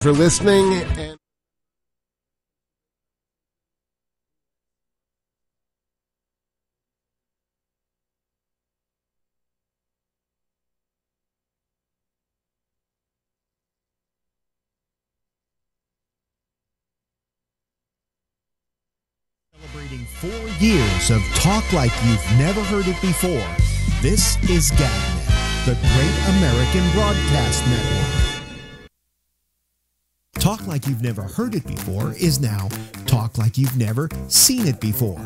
for listening. And celebrating 4 years of talk like you've never heard it before. This is GabNet, the Great American Broadcast Network. Talk like you've never heard it before is now talk like you've never seen it before.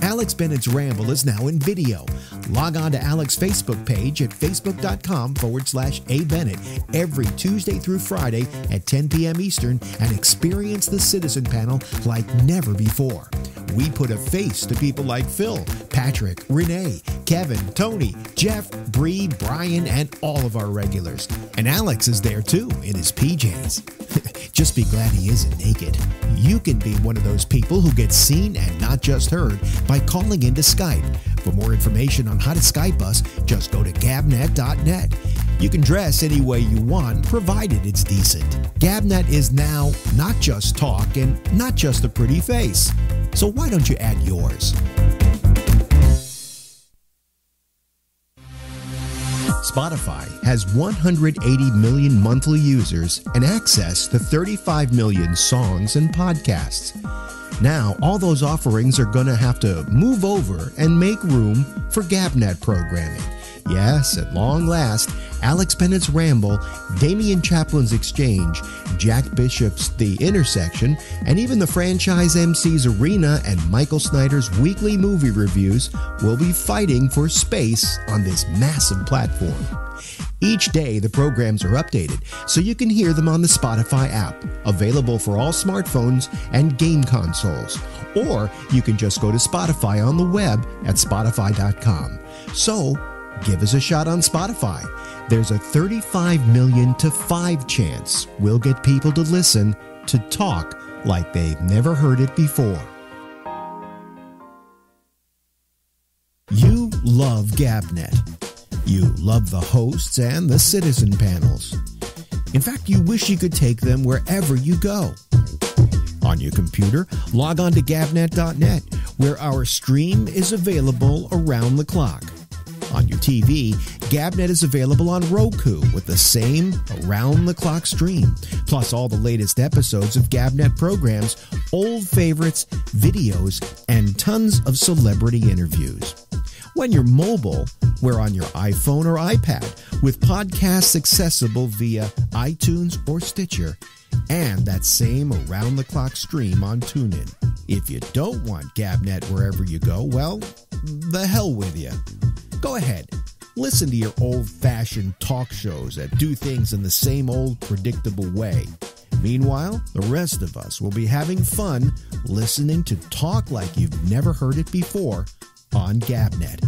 Alex Bennett's Ramble is now in video. Log on to Alex's Facebook page at facebook.com/abennett every Tuesday through Friday at 10 p.m. Eastern and experience the Citizen Panel like never before. We put a face to people like Phil, Patrick, Renee, Kevin, Tony, Jeff, Bree, Brian, and all of our regulars. And Alex is there too in his PJs. Just be glad he isn't naked. You can be one of those people who gets seen and not just heard by calling into Skype. For more information on how to Skype us, just go to gabnet.net. You can dress any way you want, provided it's decent. GabNet is now not just talk and not just a pretty face. So why don't you add yours? Spotify has 180 million monthly users and access to 35 million songs and podcasts. Now, all those offerings are going to have to move over and make room for GabNet programming. Yes, at long last, Alex Bennett's Ramble, Damian Chaplin's Exchange, Jack Bishop's The Intersection, and even the franchise MC's Arena and Michael Snyder's weekly movie reviews will be fighting for space on this massive platform. Each day, the programs are updated, so you can hear them on the Spotify app, available for all smartphones and game consoles. Or you can just go to Spotify on the web at spotify.com. So, give us a shot on Spotify. There's a 35 million to 5 chance we'll get people to listen to talk like they've never heard it before. You love GabNet. You love the hosts and the citizen panels. In fact, you wish you could take them wherever you go. On your computer, log on to gabnet.net, where our stream is available around the clock. On your TV, GabNet is available on Roku with the same around-the-clock stream, plus all the latest episodes of GabNet programs, old favorites, videos, and tons of celebrity interviews. When you're mobile, we're on your iPhone or iPad with podcasts accessible via iTunes or Stitcher, and that same around-the-clock stream on TuneIn. If you don't want GabNet wherever you go, well, the hell with you. Go ahead, listen to your old-fashioned talk shows that do things in the same old predictable way. Meanwhile, the rest of us will be having fun listening to talk like you've never heard it before on GabNet.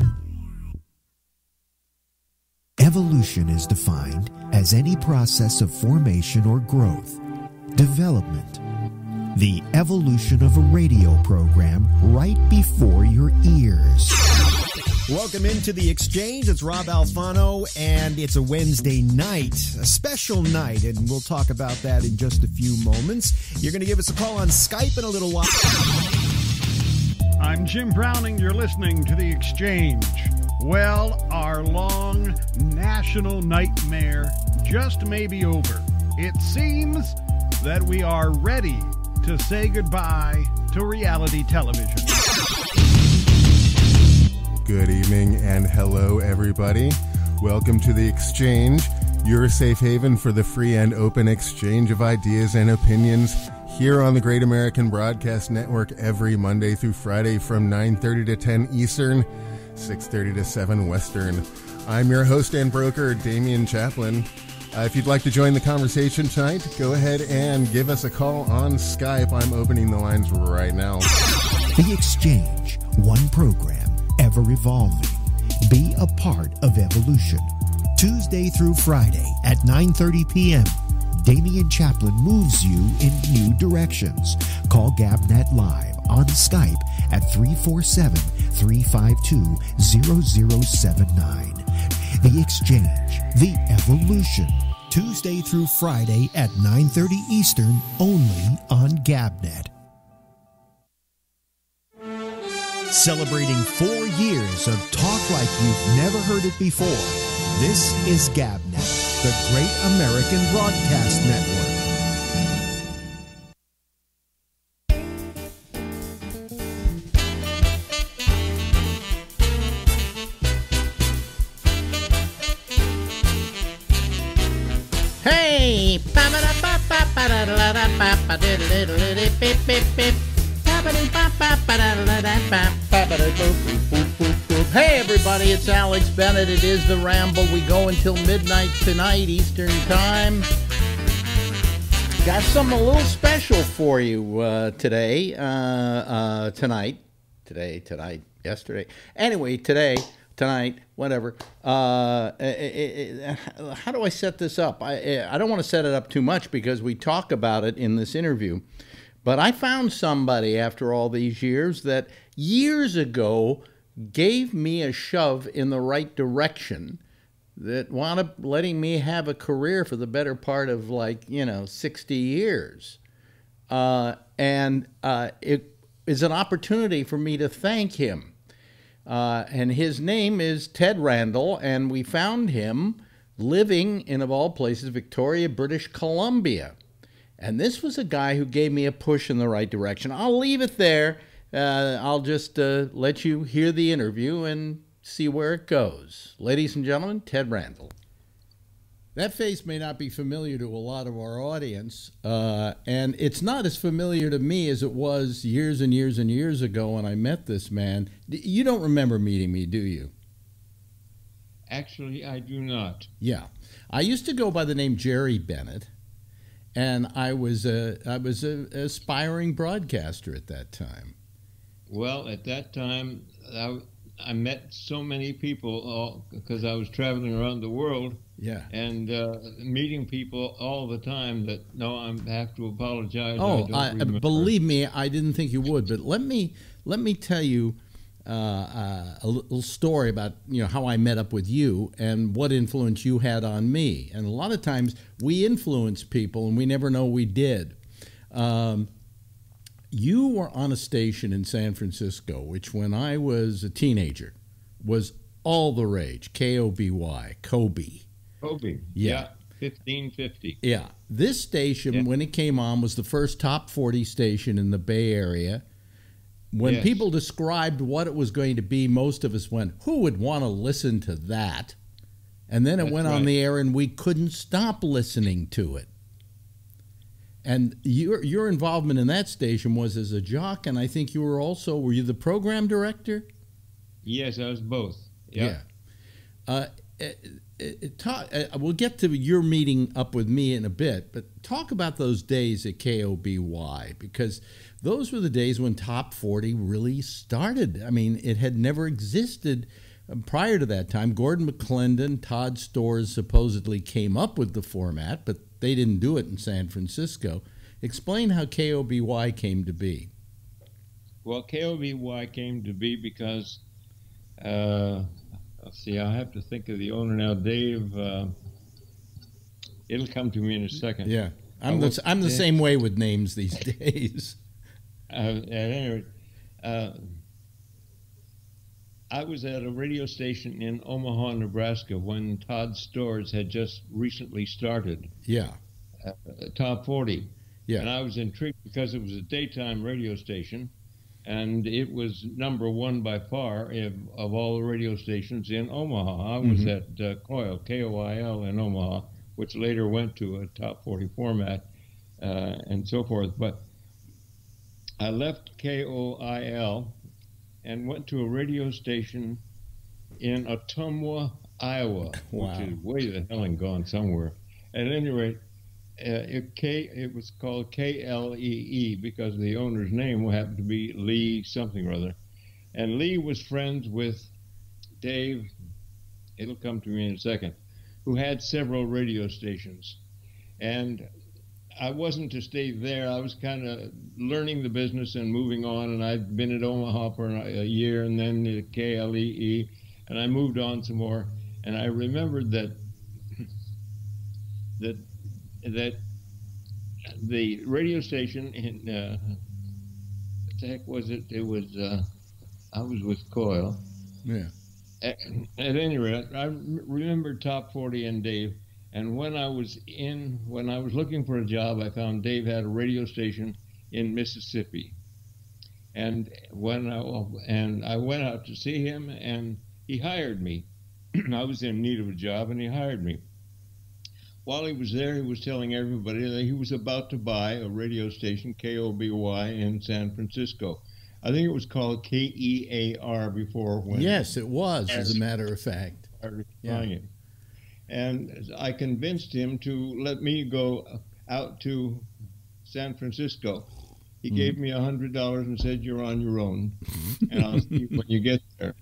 Evolution is defined as any process of formation or growth, development. The evolution of a radio program right before your ears. Welcome into the Exchange. It's Rob Alfano, and it's a Wednesday night, a special night, and we'll talk about that in just a few moments. You're going to give us a call on Skype in a little while. I'm Jim Browning. You're listening to The Exchange. Well, our long national nightmare just may be over. It seems that we are ready to say goodbye to reality television. Good evening and hello, everybody. Welcome to The Exchange, your safe haven for the free and open exchange of ideas and opinions here on the Great American Broadcast Network every Monday through Friday from 9:30 to 10 Eastern, 6:30 to 7 Western. I'm your host and broker, Damian Chaplin. If you'd like to join the conversation tonight, go ahead and give us a call on Skype. I'm opening the lines right now. The Exchange, one program, ever evolving. Be a part of evolution. Tuesday through Friday at 9:30 p.m., Damian Chaplin moves you in new directions. Call GabNet Live on Skype at 347-352-0079. The Exchange, the evolution Tuesday through Friday at 9:30 Eastern, only on Gabnet. Celebrating 4 years of talk like you've never heard it before, this is Gabnet, the Great American Broadcast Network. Hey! Hey everybody, it's Alex Bennett. It is the Ramble. We go until midnight tonight, Eastern Time. Got something a little special for you today, tonight, yesterday. Anyway, tonight, whatever. How do I set this up? I don't want to set it up too much because we talk about it in this interview. But I found somebody after all these years that years ago gave me a shove in the right direction, that wound up letting me have a career for the better part of 60 years. And it is an opportunity for me to thank him. And his name is Ted Randall, and we found him living in, of all places, Victoria, British Columbia. And this was a guy who gave me a push in the right direction. I'll leave it there. I'll just let you hear the interview and see where it goes. Ladies and gentlemen, Ted Randall. That face may not be familiar to a lot of our audience, and it's not as familiar to me as it was years and years and years ago when I met this man. You don't remember meeting me, do you? Actually, I do not. Yeah. I used to go by the name Jerry Bennett, and I was a aspiring broadcaster at that time. Well, at that time, I met so many people because I was traveling around the world. Yeah. And meeting people all the time that, no, I have to apologize. Believe me, I didn't think you would. But let me tell you a little story about how I met up with you and what influence you had on me. And a lot of times we influence people and we never know we did. You were on a station in San Francisco, which when I was a teenager was all the rage. KOBY, Kobe. Kobe. Yeah. 1550. Yeah. This station, when it came on, was the first top 40 station in the Bay Area. When people described what it was going to be, most of us went, who would want to listen to that? And then it went on the air and we couldn't stop listening to it. And your involvement in that station was as a jock, and I think you were you the program director? Yes, I was both. Yeah. We'll get to your meeting up with me in a bit, but talk about those days at KOBY, because those were the days when Top 40 really started. I mean, it had never existed prior to that time. Gordon McClendon, Todd Storrs supposedly came up with the format, but they didn't do it in San Francisco. Explain how KOBY came to be. Well, KOBY came to be because, let's see, I'll have to think of the owner now, Dave. It'll come to me in a second. Yeah, I'm the same way with names these days. At any rate, I was at a radio station in Omaha, Nebraska, when Todd Storrs had just recently started. Yeah. Top 40. Yeah. And I was intrigued because it was a daytime radio station, and it was number one by far of all the radio stations in Omaha. I was at KOIL, KOIL in Omaha, which later went to a top 40 format and so forth. But I left KOIL and went to a radio station in Ottumwa, Iowa, which is way the hell and gone somewhere. At any rate, it was called KLEE because the owner's name happened to be Lee something or other. And Lee was friends with Dave, it'll come to me in a second, who had several radio stations. And I wasn't to stay there. I was kind of learning the business and moving on, and I'd been at Omaha for a year and then at KLEE, and I moved on some more. And I remembered that that that the radio station in what the heck was it? It was I was with Coyle. Yeah. At any rate, I remember Top 40 and Dave. And when I was looking for a job, I found Dave had a radio station in Mississippi. And I went out to see him, and he hired me. I was in need of a job, and he hired me. While he was there, he was telling everybody that he was about to buy a radio station, KOBY, in San Francisco. I think it was called KEAR before. Yes, it was, as a matter of fact. Yeah. And I convinced him to let me go out to San Francisco. He gave me $100 and said, "You're on your own, and I'll see you when you get there."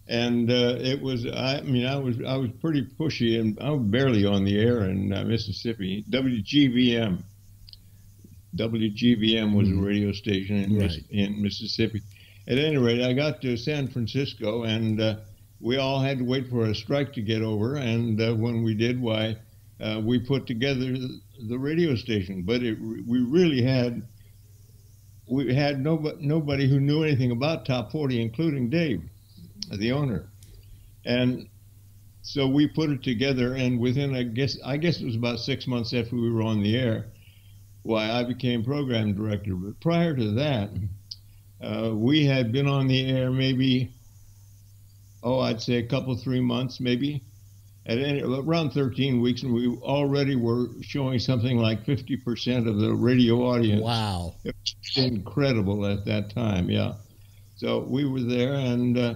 And it was, I was pretty pushy, and I was barely on the air in Mississippi. WGVM was a radio station in Mississippi. At any rate, I got to San Francisco, and we all had to wait for a strike to get over. And when we did, we put together the radio station. But we had nobody who knew anything about Top 40, including Dave, the owner. And so we put it together, and within, I guess it was about 6 months after we were on the air, I became program director. But prior to that, we had been on the air maybe, I'd say a couple, 3 months maybe, around 13 weeks, and we already were showing something like 50% of the radio audience. Wow. It was incredible at that time, yeah. So we were there, and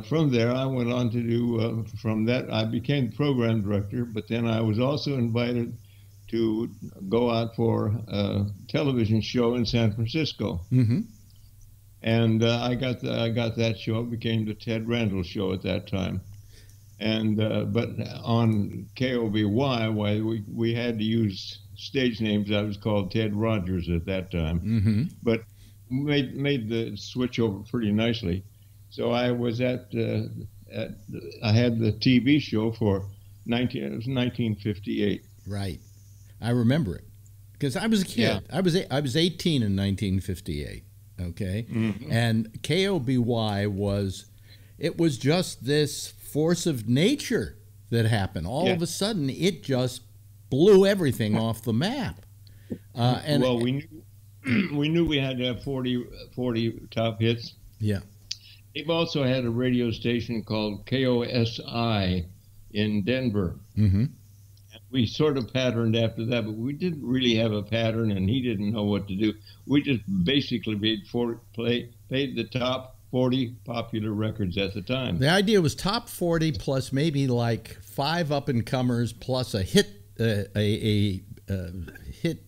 from there I went on to do, from that I became program director, but then I was also invited to go out for a television show in San Francisco. Mm-hmm. And I got that show. It became the Ted Randall Show at that time. And but on KOBY, we had to use stage names. I was called Ted Rogers at that time. Mm-hmm. But made the switch over pretty nicely. So I was I had the TV show for 1958. Right. I remember it because I was a kid. Yeah. I was 18 in 1958. Okay. Mm-hmm. And KOBY was just this force of nature that happened. All of a sudden, it just blew everything off the map. We knew we had to have 40 top hits. Yeah. They've also had a radio station called KOSI in Denver. Mm-hmm. We sort of patterned after that, but we didn't really have a pattern, and he didn't know what to do. We just basically played the top 40 popular records at the time. The idea was top 40 plus maybe like 5 up-and-comers plus a hit, hit.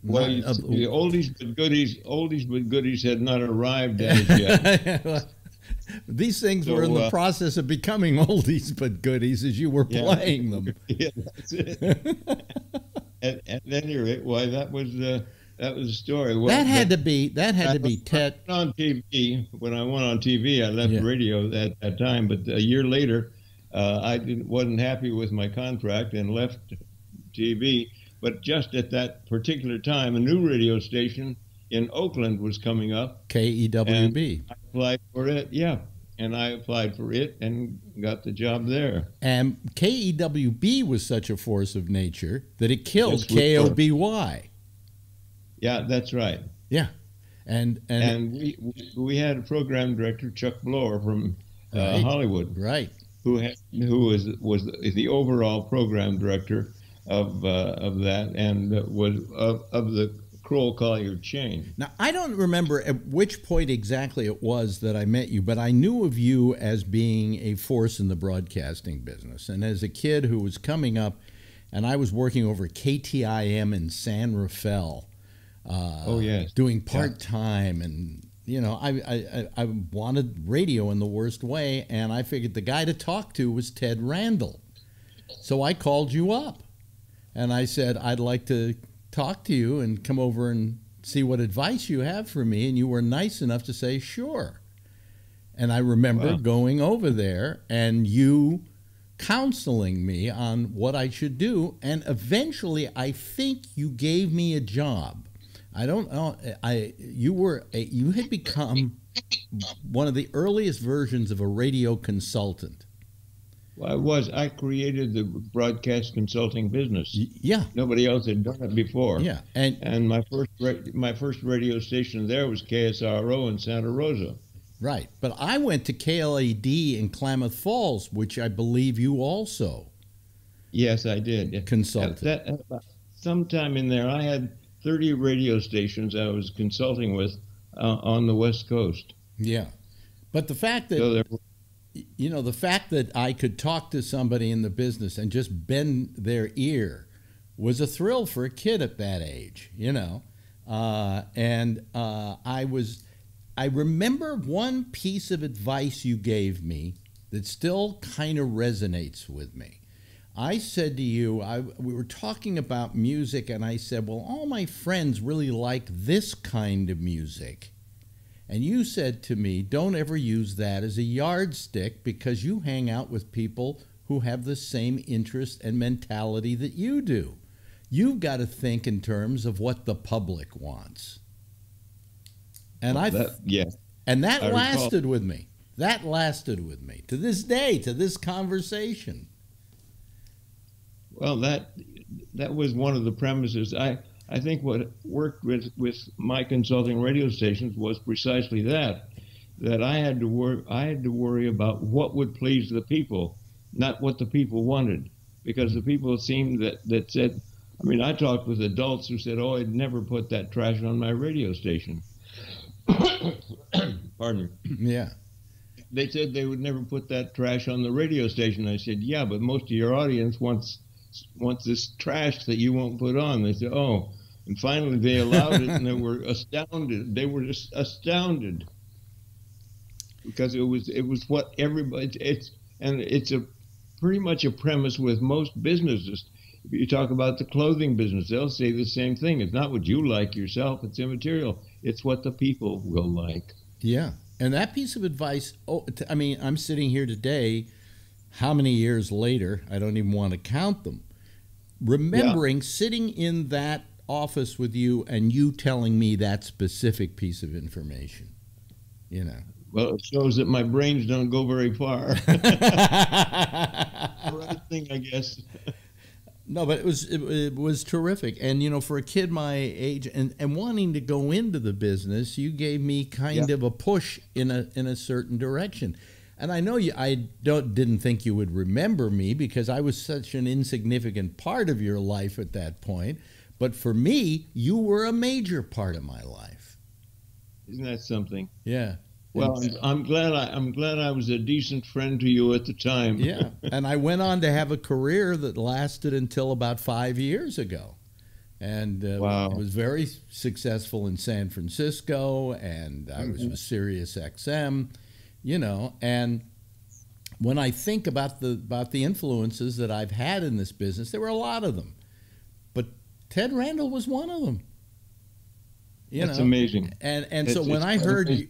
Well, the oldies but goodies had not arrived as yet. These things were in the process of becoming oldies but goodies as you were playing them. Yeah, that's it. At any rate, that was the story. Well, that had to be Ted. On TV, when I went on TV, I left radio at that time. But a year later, I wasn't happy with my contract and left TV. But just at that particular time, a new radio station in Oakland was coming up. KEWB. I applied for it, and I applied for it and got the job there. And KEWB was such a force of nature that it killed KOBY. Yeah, that's right. Yeah, and we had a program director, Chuck Blower from Hollywood, right, who was the overall program director of that and was of the Kroll Collier chain. Now, I don't remember at which point exactly it was that I met you, but I knew of you as being a force in the broadcasting business. And as a kid who was coming up, and I was working over KTIM in San Rafael, doing part-time, and I wanted radio in the worst way, and I figured the guy to talk to was Ted Randall. So I called you up, and I said, I'd like to talk to you and come over and see what advice you have for me, and you were nice enough to say sure. And I remember going over there, and you counseling me on what I should do, and eventually I think you gave me a job. I don't know. You had become one of the earliest versions of a radio consultant. Well, I created the broadcast consulting business. Yeah. Nobody else had done it before. Yeah. And my first radio station there was KSRO in Santa Rosa. Right. But I went to KLAD in Klamath Falls, which I believe you also. Yes, I did. Consulted. Sometime in there, I had 30 radio stations I was consulting with on the West Coast. Yeah. But the fact that, the fact that I could talk to somebody in the business and just bend their ear was a thrill for a kid at that age, I remember one piece of advice you gave me that still kind of resonates with me. I said to you, we were talking about music, and I said, well, all my friends really like this kind of music. And you said to me, don't ever use that as a yardstick because you hang out with people who have the same interest and mentality that you do. You've got to think in terms of what the public wants. And that lasted with me. That lasted with me to this day, to this conversation. Well, that was one of the premises. I think what worked with my consulting radio stations was precisely that I had to worry about what would please the people, not what the people wanted, because the people seemed that said, I talked with adults who said, oh, I'd never put that trash on my radio station. Pardon me. Yeah. They said they would never put that trash on the radio station. I said, yeah, but most of your audience wants this trash that you won't put on. They said, oh. And finally they allowed it, and they were astounded. They were just astounded because it was what everybody. It's pretty much a premise with most businesses. If you talk about the clothing business, they'll say the same thing. It's not what you like yourself. It's immaterial. It's what the people will like. Yeah. And that piece of advice, I'm sitting here today, how many years later, I don't even want to count them, remembering sitting in that office with you and you telling me that specific piece of information, Well, it shows that my brains don't go very far. The right thing, I guess. No, but it was terrific. And, for a kid my age and wanting to go into the business, you gave me kind of a push in a certain direction. And I know didn't think you would remember me because I was such an insignificant part of your life at that point. But for me, you were a major part of my life. Isn't that something? Yeah. Well, I'm glad I was a decent friend to you at the time. Yeah, and I went on to have a career that lasted until about 5 years ago, and wow. It was very successful in San Francisco, and I was with Sirius XM, And when I think about the influences that I've had in this business, there were a lot of them, but Ted Randall was one of them. That's amazing. And so when I heard you,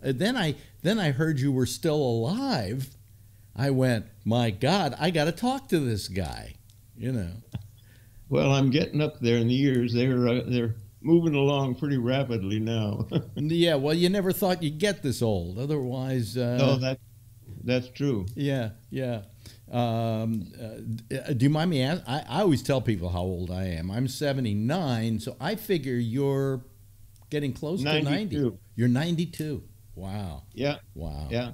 then I heard you were still alive. I went, my God, I got to talk to this guy. Well, I'm getting up there in the years. They're moving along pretty rapidly now. Yeah. Well, you never thought you'd get this old. Otherwise. No, that's true. Yeah. Yeah. Do you mind me asking? I always tell people how old I am. I'm 79, so I figure you're getting close 92. To 90. You're 92. Wow. Yeah. Wow. Yeah.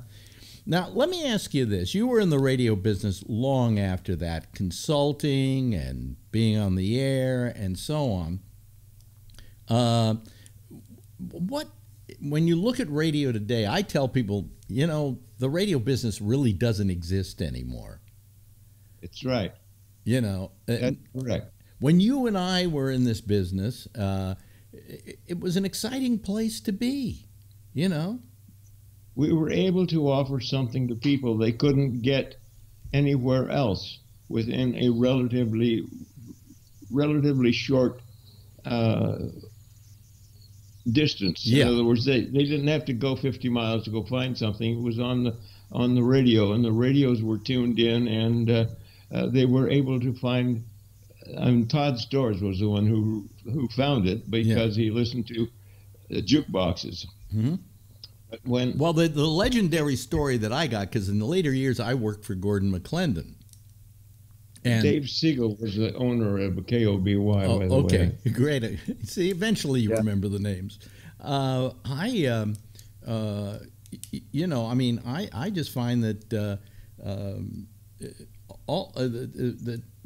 Now, let me ask you this. You were in the radio business long after that, consulting and being on the air and so on. When you look at radio today, I tell people, the radio business really doesn't exist anymore. It's right. That's correct. When you and I were in this business, it was an exciting place to be, We were able to offer something to people they couldn't get anywhere else within a relatively short distance. Yeah. In other words, they didn't have to go 50 miles to go find something. It was on the radio, and the radios were tuned in, and they were able to find. Todd Storrs was the one who found it because he listened to jukeboxes. Mm-hmm. But the legendary story that I got, because in the later years I worked for Gordon McClendon. And Dave Siegel was the owner of KOBY, by the way. Okay, great. See, eventually you remember the names. I just find that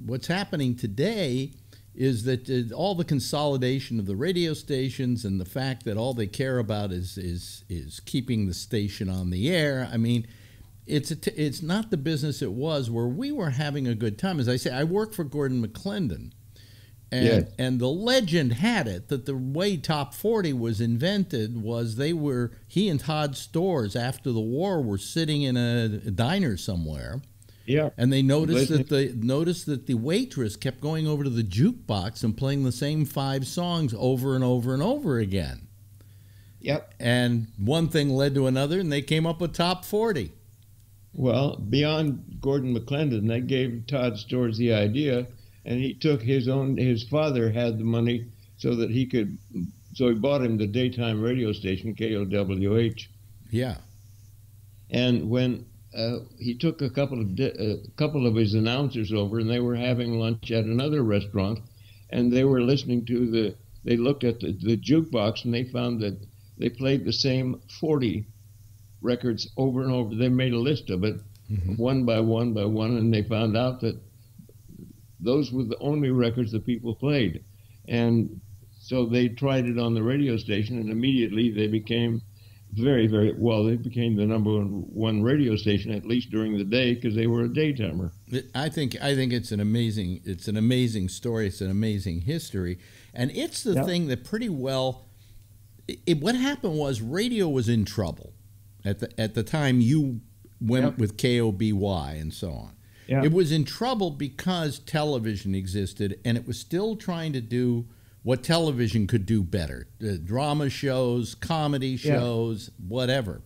what's happening today is that all the consolidation of the radio stations and the fact that all they care about is keeping the station on the air. I mean, it's not the business it was where we were having a good time. As I say, I worked for Gordon McClendon, and the legend had it that the way Top 40 was invented was he and Todd Storrs after the war were sitting in a diner somewhere. Yeah, and they noticed that the waitress kept going over to the jukebox and playing the same 5 songs over and over and over again. Yep. And one thing led to another, and they came up with Top 40. Well, beyond Gordon McClendon, that gave Todd Storrs the idea, and he took his father had the money so he bought him the daytime radio station, KOWH. Yeah. And when he took a couple of his announcers over, and they were having lunch at another restaurant, and they were listening to they looked at the jukebox, and they found that they played the same 40 records over and over. They made a list of it, one by one by one, and they found out that those were the only records that people played. And so they tried it on the radio station, and immediately they became very, very well. They became the number one radio station, at least during the day, because they were a daytimer. I think it's an amazing story. It's an amazing history, and it's the thing that pretty well. What happened was radio was in trouble at the time you went with KOBY and so on. Yeah. It was in trouble because television existed, and it was still trying to do what television could do better. Drama shows, comedy shows, whatever.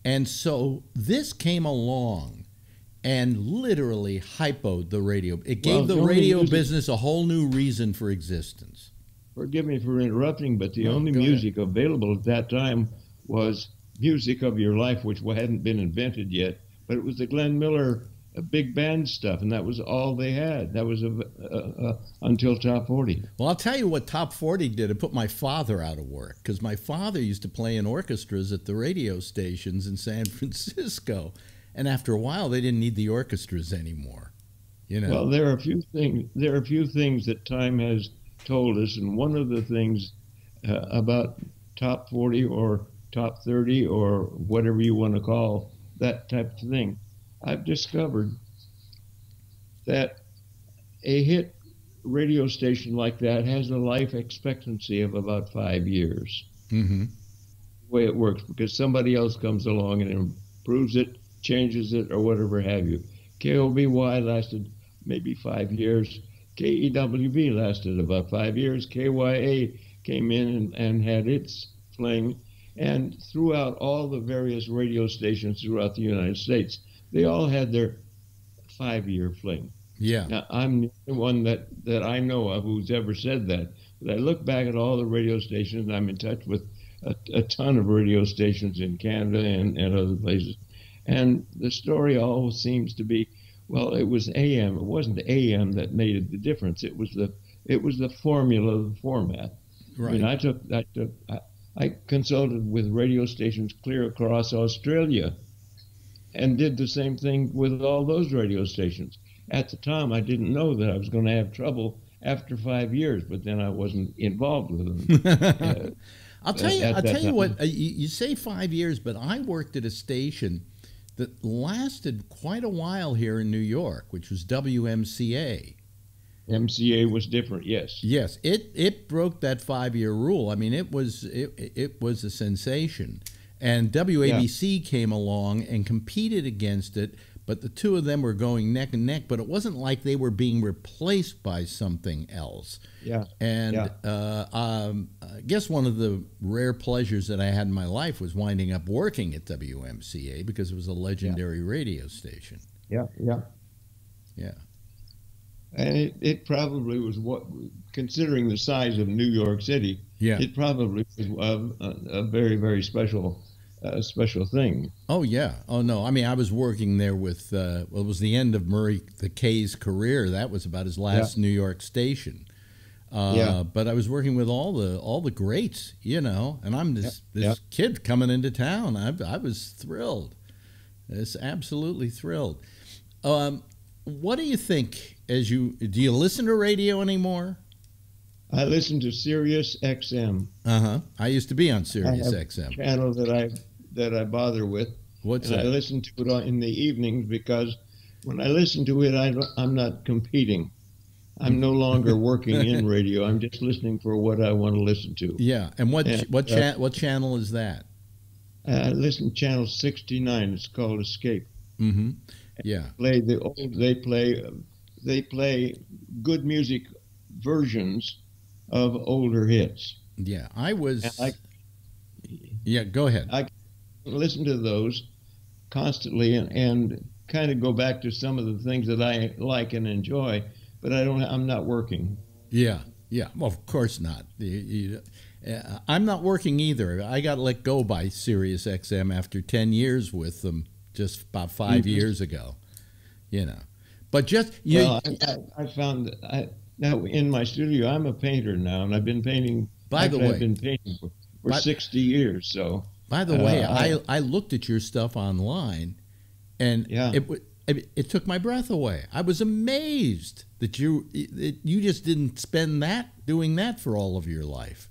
And so this came along and literally hypoed the radio. It gave the radio business a whole new reason for existence. Forgive me for interrupting, but the only music available at that time was music of your life, which hadn't been invented yet, but it was the Glenn Miller big band stuff, and that was all they had. That was until Top 40. Well, I'll tell you what Top 40 did. It put my father out of work, because my father used to play in orchestras at the radio stations in San Francisco, and after a while, they didn't need the orchestras anymore. You know. Well, there are a few things that time has told us, and one of the things about Top 40 or Top 30 or whatever you want to call that type of thing, I've discovered that a hit radio station like that has a life expectancy of about 5 years. Mm-hmm. The way it works, because somebody else comes along and improves it, changes it, or whatever have you. KOBY lasted maybe 5 years. KEWB lasted about 5 years. KYA came in and had its fling. And throughout all the various radio stations throughout the United States, they all had their 5-year fling. Yeah. Now, I'm the only one that I know of who's ever said that. But I look back at all the radio stations, and I'm in touch with a ton of radio stations in Canada and other places. And the story always seems to be, well, it was AM. It wasn't the AM that made the difference. It was the formula, the format. Right. I mean, I consulted with radio stations clear across Australia and did the same thing with all those radio stations. At the time, I didn't know that I was going to have trouble after 5 years, but then I wasn't involved with them. I'll tell you what, you say 5 years, but I worked at a station that lasted quite a while here in New York, which was WMCA. MCA was different, yes. Yes, it broke that 5-year rule. I mean, it was a sensation. And WABC came along and competed against it, but the two of them were going neck and neck, but it wasn't like they were being replaced by something else. Yeah. And I guess one of the rare pleasures that I had in my life was winding up working at WMCA because it was a legendary radio station. Yeah, yeah. Yeah. And it probably was, what, considering the size of New York City, Yeah. it probably was a very, very special thing. Oh, yeah. Oh, no. I mean, I was working there with, it was the end of Murray the K's career. That was about his last New York station. But I was working with all the greats, you know, and I'm this kid coming into town. I was thrilled. It's absolutely thrilled. What do you think do you listen to radio anymore? I listen to Sirius XM. I used to be on Sirius XM. Channel that I bother with. What's that? I listen to it in the evenings because when I listen to it, I'm not competing. I'm no longer working in radio. I'm just listening for what I want to listen to. Yeah, and what channel is that? I listen to channel 69. It's called Escape. Mm-hmm. Yeah. They play good music versions of older hits. Yeah, go ahead. I listen to those constantly and kind of go back to some of the things that I like and enjoy, but I'm not working. Yeah. Well, of course not. I'm not working either. I got let go by Sirius XM after 10 years with them just about 5 years ago. You know, but I found that now in my studio, I'm a painter now, and I've been painting. I've been painting for 60 years. So, by the way, I looked at your stuff online, and it took my breath away. I was amazed that you just didn't spend doing that for all of your life.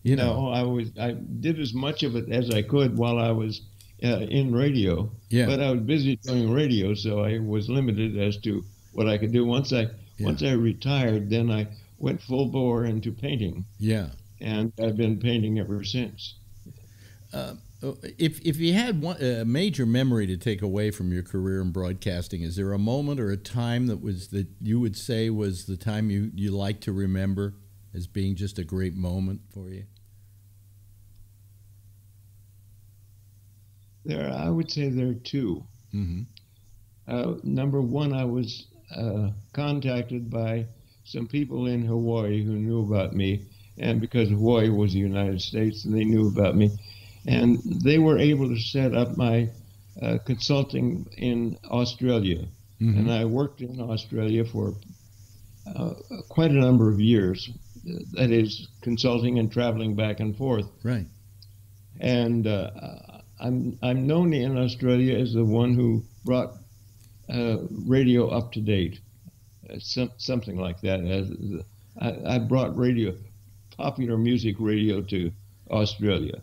You know, I did as much of it as I could while I was in radio. Yeah. But I was busy doing radio, so I was limited as to what I could do. Once I retired, then I went full bore into painting. Yeah. And I've been painting ever since. If you had a major memory to take away from your career in broadcasting, is there a moment or a time that you would say was the time you like to remember as being just a great moment for you? I would say there are two. Mm-hmm. Number one, I was contacted by some people in Hawaii who knew about me, and because Hawaii was the United States, and they knew about me, and they were able to set up my consulting in Australia. Mm-hmm. And I worked in Australia for quite a number of years. That is, consulting and traveling back and forth. Right. And I'm known in Australia as the one who brought radio up to date, something like that. I brought popular music radio to Australia.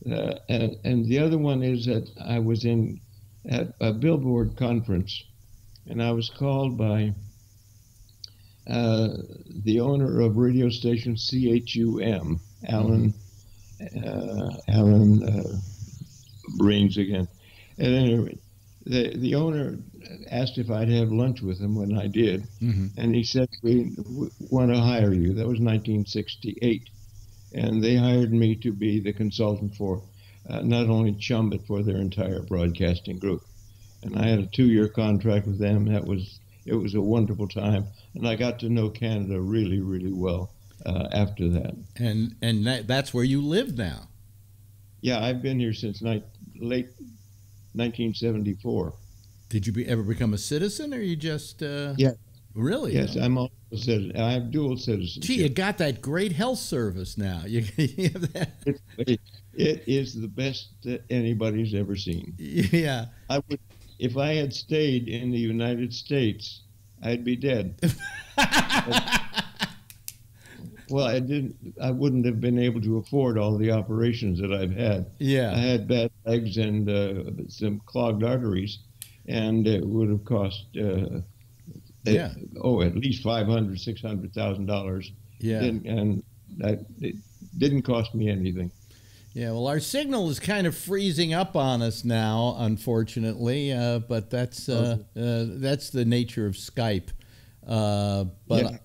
And the other one is that I was at a Billboard conference, and I was called by the owner of radio station CHUM, Alan brains again. And anyway, the owner asked if I'd have lunch with him when I did, and he said, "We want to hire you." That was 1968, and they hired me to be the consultant for not only Chum but for their entire broadcasting group. And I had a 2-year contract with them. It was a wonderful time, and I got to know Canada really, really well after that. And that's where you live now. Yeah, I've been here since late 1974. Did you ever become a citizen, or you just? Yeah. Really? Yes, I'm also a citizen. I have dual citizenship. Gee, you got that great health service now. You have that. It is the best that anybody's ever seen. Yeah. If I had stayed in the United States, I'd be dead. Well, I wouldn't have been able to afford all the operations that I've had. Yeah. I had bad legs and some clogged arteries, and it would have cost at least $500,000-$600,000. Yeah. And it didn't cost me anything. Yeah, well, our signal is kind of freezing up on us now, unfortunately, but that's the nature of Skype. But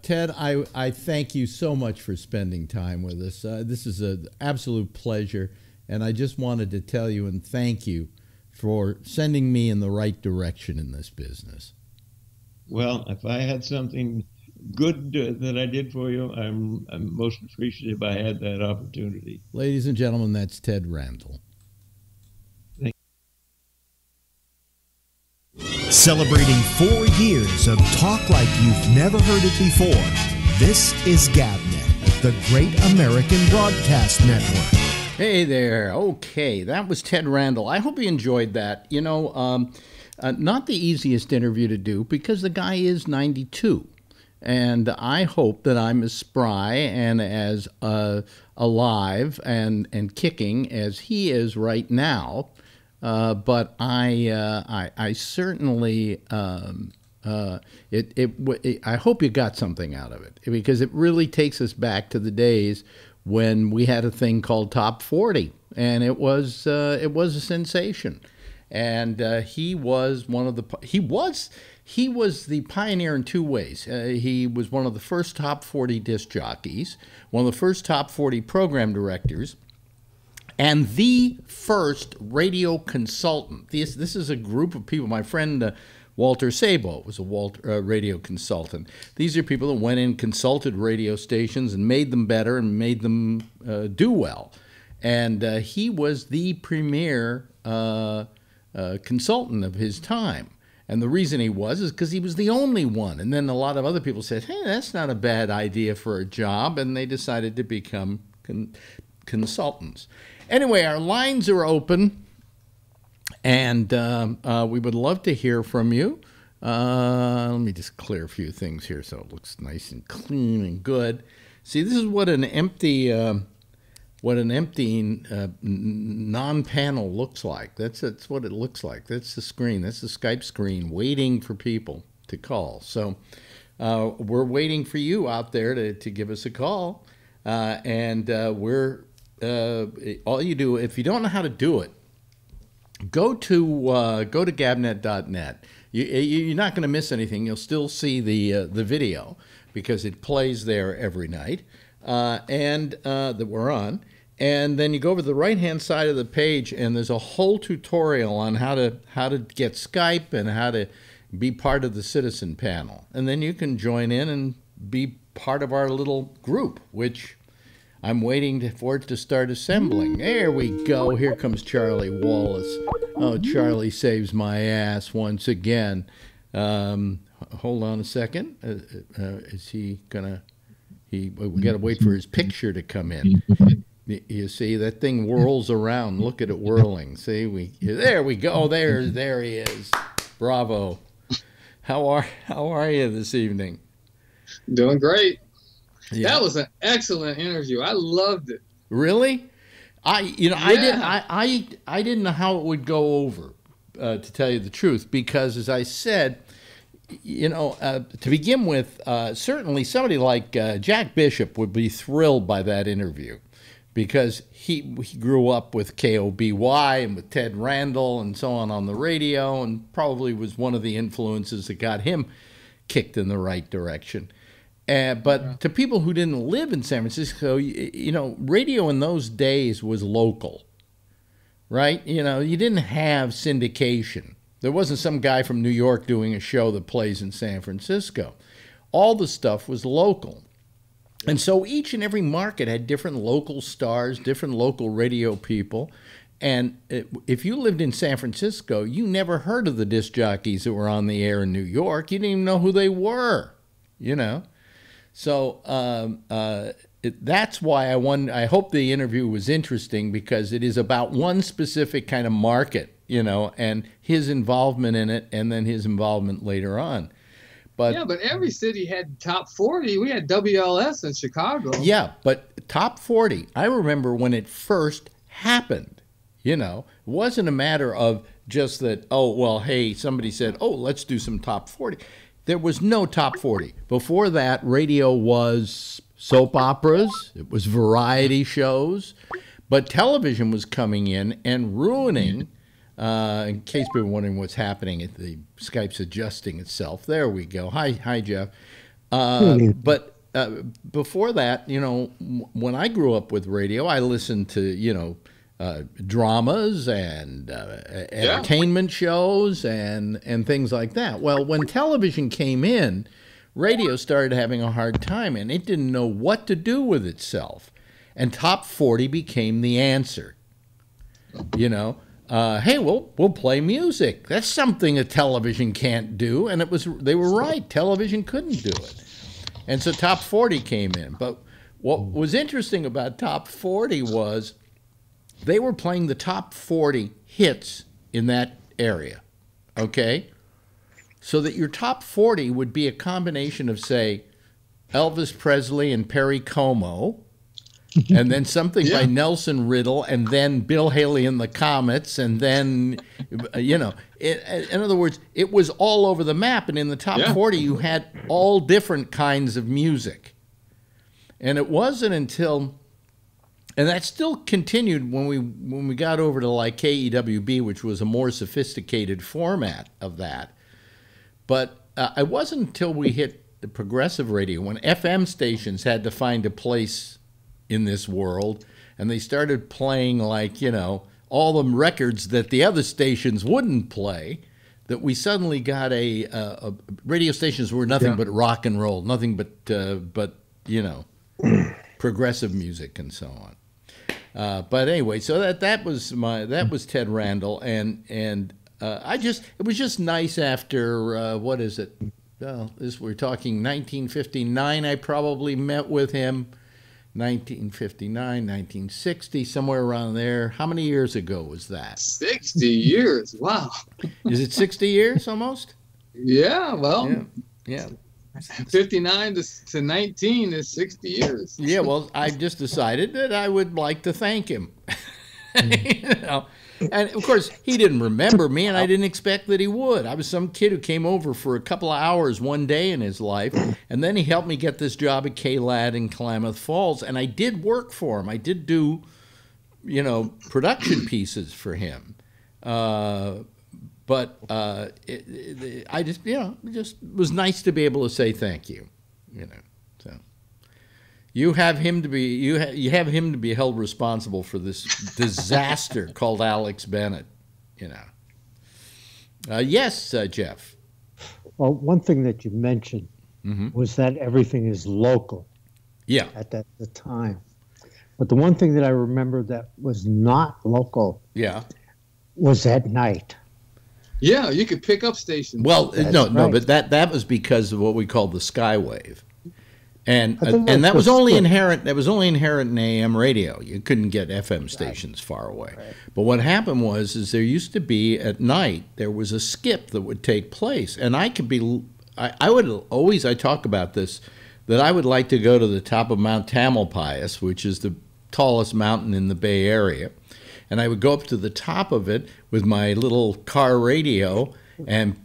Ted, I thank you so much for spending time with us. This is an absolute pleasure, and I just wanted to tell you and thank you for sending me in the right direction in this business. Well, if I had something good that I did for you, I'm most appreciative I had that opportunity. Ladies and gentlemen, that's Ted Randall. Celebrating 4 years of talk like you've never heard it before, this is GabNet, the Great American Broadcast Network. Hey there. Okay, that was Ted Randall. I hope you enjoyed that. You know, not the easiest interview to do because the guy is 92. And I hope that I'm as spry and as alive and kicking as he is right now. But I certainly I hope you got something out of it, because it really takes us back to the days when we had a thing called Top 40, and it was a sensation. And he was one of the he was the pioneer in two ways. He was one of the first Top 40 disc jockeys, one of the first Top 40 program directors, and the first radio consultant. This is a group of people. My friend Walter Sabo was a radio consultant. These are people that went in, consulted radio stations, and made them better and made them do well. And he was the premier consultant of his time. And the reason he was is because he was the only one. And then a lot of other people said, hey, that's not a bad idea for a job. And they decided to become consultants. Anyway, our lines are open, and we would love to hear from you. Let me just clear a few things here so it looks nice and clean and good. See, this is what an empty non-panel looks like. That's what it looks like. That's the screen. That's the Skype screen waiting for people to call. So we're waiting for you out there to give us a call, and we're all you do, if you don't know how to do it, go to gabnet.net. You're not going to miss anything. You'll still see the video because it plays there every night, and that we're on. And then you go over to the right-hand side of the page, and there's a whole tutorial on how to get Skype and how to be part of the citizen panel. And then you can join in and be part of our little group, which I'm waiting for it to start assembling. There we go. Here comes Charlie Wallace. Oh, Charlie saves my ass once again. Hold on a second. Is he gonna? We got to wait for his picture to come in. You see, that thing whirls around. Look at it whirling. See, there we go. There he is. Bravo. How are you this evening? Doing great. Yeah. That was an excellent interview. I loved it. Really? I didn't know how it would go over, to tell you the truth, because as I said, to begin with, certainly somebody like Jack Bishop would be thrilled by that interview, because he grew up with KOBY and with Ted Randall and so on the radio, and probably was one of the influences that got him kicked in the right direction. But to people who didn't live in San Francisco, radio in those days was local, right? You didn't have syndication. There wasn't some guy from New York doing a show that plays in San Francisco. All the stuff was local. And so each and every market had different local stars, different local radio people. And if you lived in San Francisco, you never heard of the disc jockeys that were on the air in New York. You didn't even know who they were, So that's why I hope the interview was interesting, because it is about one specific kind of market, and his involvement in it, and then his involvement later on. But every city had Top 40. We had WLS in Chicago. Yeah, but Top 40, I remember when it first happened, it wasn't a matter of just that, somebody said, let's do some Top 40. There was no Top 40. Before that, radio was soap operas, it was variety shows, but television was coming in and ruining In case people are wondering what's happening, the Skype's adjusting itself. There we go. Hi, Jeff. But before that, when I grew up with radio, I listened to, dramas and entertainment shows and things like that. Well, when television came in, radio started having a hard time, and it didn't know what to do with itself. And Top 40 became the answer. Hey, we'll play music. That's something a television can't do. And they were right. Television couldn't do it. And so Top 40 came in. But what was interesting about Top 40 was they were playing the top 40 hits in that area, okay? So that your top 40 would be a combination of, say, Elvis Presley and Perry Como, and then something by Nelson Riddle, and then Bill Haley and the Comets, and then, in other words, it was all over the map. And in the top 40, you had all different kinds of music. And it wasn't until, and that still continued when we got over to like KEWB, which was a more sophisticated format of that. But it wasn't until we hit the progressive radio, when FM stations had to find a place in this world, and they started playing all the records that the other stations wouldn't play, that we suddenly got a radio stations were nothing but rock and roll, nothing but progressive music and so on. But anyway, so that was Ted Randall, and it was just nice after what is it? We're talking 1959. I probably met with him. 1959, 1960, somewhere around there. How many years ago was that? 60 years. Wow. Is it 60 years almost? Yeah, well. Yeah. 59 to 19 is 60 years. Yeah, well, I just decided that I would like to thank him. And of course, he didn't remember me, and I didn't expect that he would. I was some kid who came over for a couple of hours one day in his life, and then he helped me get this job at K-Lad in Klamath Falls, and I did work for him. I did do, production pieces for him. I just, it just was nice to be able to say thank you, So you have him to be held responsible for this disaster called Alex Bennett, Yes, Jeff. Well, one thing that you mentioned was that everything is local. Yeah. At the time, but the one thing that I remember that was not local. Yeah. Was at night. Yeah, you could pick up stations. Well, no, but that was because of what we called the skywave. And that was only inherent. That was only inherent in AM radio. You couldn't get FM stations far away. Right. But what happened was there used to be at night there was a skip that would take place, and I would always talk about this, that I would like to go to the top of Mount Tamalpais, which is the tallest mountain in the Bay Area, and I would go up to the top of it with my little car radio and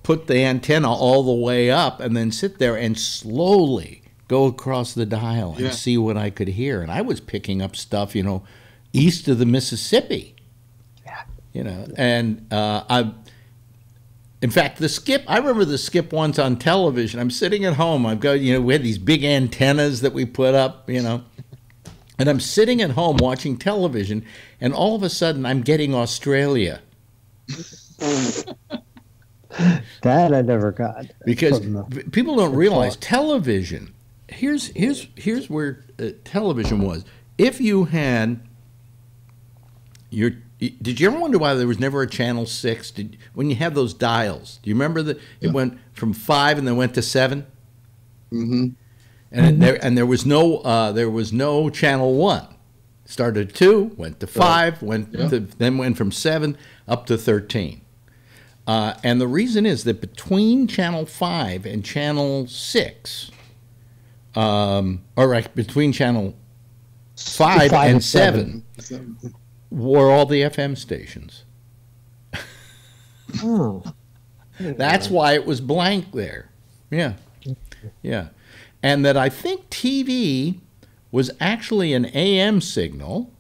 put the antenna all the way up, and then sit there and slowly go across the dial and see what I could hear. And I was picking up stuff, east of the Mississippi. Yeah. And in fact, the skip, I remember the skip once on television. I'm sitting at home. I've got, we had these big antennas that we put up, and I'm sitting at home watching television, and all of a sudden I'm getting Australia. That I never got. Because people don't realize television. Here's where television was. If you had did you ever wonder why there was never a channel 6? When you had those dials, do you remember that it went from 5 and then went to 7? Mm-hmm. And there was no channel 1. Started at 2, went to 5, then went from 7 up to 13. And the reason is that between channel 5 and channel 6, between channel 5 and 7, were all the FM stations. Oh. That's why it was blank there. Yeah. Yeah. And that I think TV was actually an AM signal,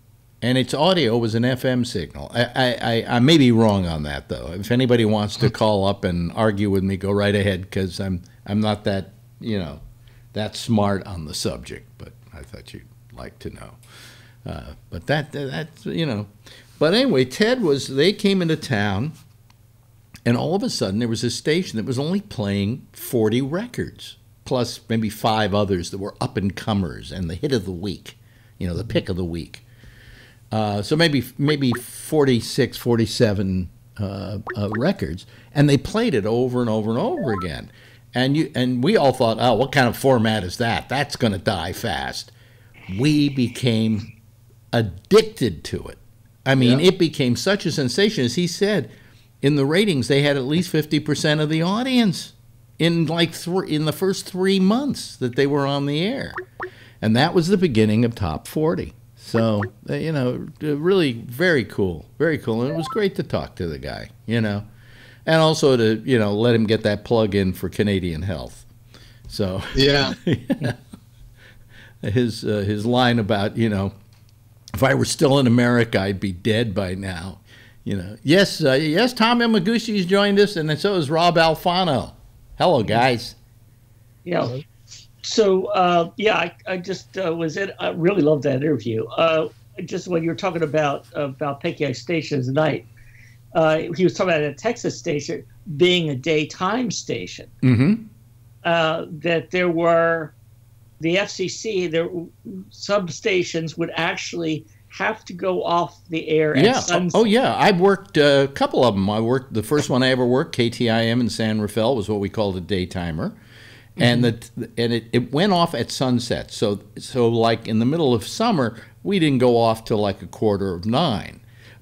and its audio was an FM signal. I may be wrong on that, though. If anybody wants to call up and argue with me, go right ahead, because I'm not that, that smart on the subject, but I thought you'd like to know. But that's. But anyway, they came into town, and all of a sudden there was a station that was only playing 40 records, plus maybe 5 others that were up-and-comers and the hit of the week, the pick of the week. So maybe 46, 47 records, and they played it over and over and over again. And we all thought, oh, what kind of format is that? That's going to die fast. We became addicted to it. I mean, It became such a sensation. As he said, in the ratings, they had at least 50% of the audience in the first 3 months that they were on the air. And that was the beginning of Top 40. So, really very cool. Very cool. And it was great to talk to the guy, And also to, let him get that plug in for Canadian Health. So, Yeah. His line about, if I were still in America, I'd be dead by now. Yes, Tom Yamaguchi's joined us, and so is Rob Alfano. Hello, guys. Yeah. So, I just I really loved that interview. Just when you were talking about picking stations at night, he was talking about a Texas station being a daytime station. Mm-hmm. That there were the FCC, some stations would actually have to go off the air at sunset. Oh, yeah. I've worked a couple of them. The first one I ever worked, KTIM in San Rafael, was what we called a daytimer. And it went off at sunset. So like in the middle of summer, we didn't go off till like 9:15.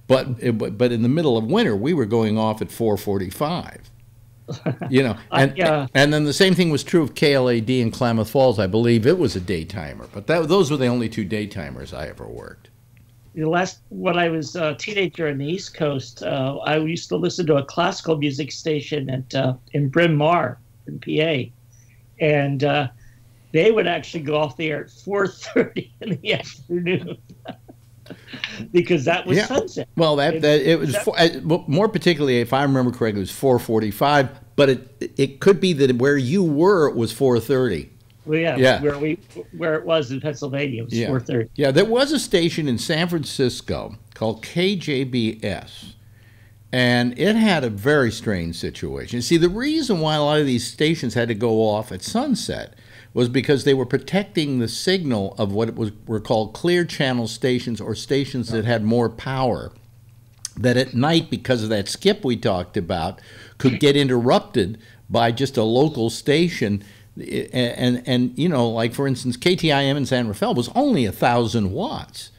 But in the middle of winter, we were going off at 4:45. And then the same thing was true of KLAD in Klamath Falls. I believe it was a daytimer. But those were the only 2 daytimers I ever worked. When I was a teenager on the East Coast, I used to listen to a classical music station in Bryn Mawr in PA. And they would actually go off the air at 4:30 in the afternoon because that was sunset. Well, it was more particularly, if I remember correctly, it was 4:45. But it could be that where you were, it was 4:30. Well, where it was in Pennsylvania, it was 4:30. Yeah, there was a station in San Francisco called KJBS. And it had a very strange situation. See, the reason why a lot of these stations had to go off at sunset was because they were protecting the signal of what were called clear channel stations, or stations that had more power, that at night, because of that skip we talked about, could get interrupted by just a local station. And like, for instance, KTIM in San Rafael was only 1,000 watts.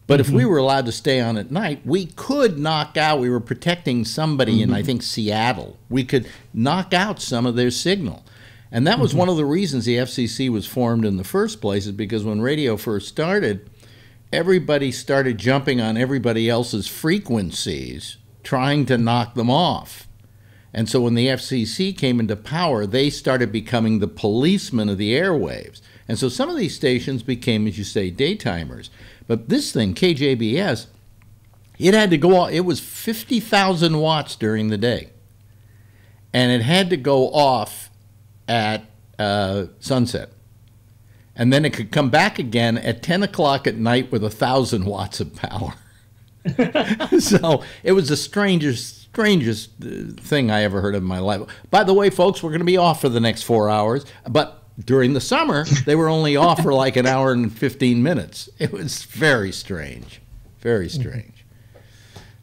But if we were allowed to stay on at night, we could knock out, we were protecting somebody in, I think, Seattle. We could knock out some of their signal. And that was one of the reasons the FCC was formed in the first place, is because when radio first started, everybody started jumping on everybody else's frequencies, trying to knock them off. And so when the FCC came into power, they started becoming the policemen of the airwaves. And so some of these stations became, as you say, daytimers. But this thing, KJBS, it had to go off. It was 50,000 watts during the day. And it had to go off at sunset. And then it could come back again at 10 o'clock at night with 1,000 watts of power. So it was the strangest thing I ever heard of in my life. By the way, folks, we're going to be off for the next 4 hours. But during the summer, they were only off for like an hour and 15 minutes. It was very strange. Very strange.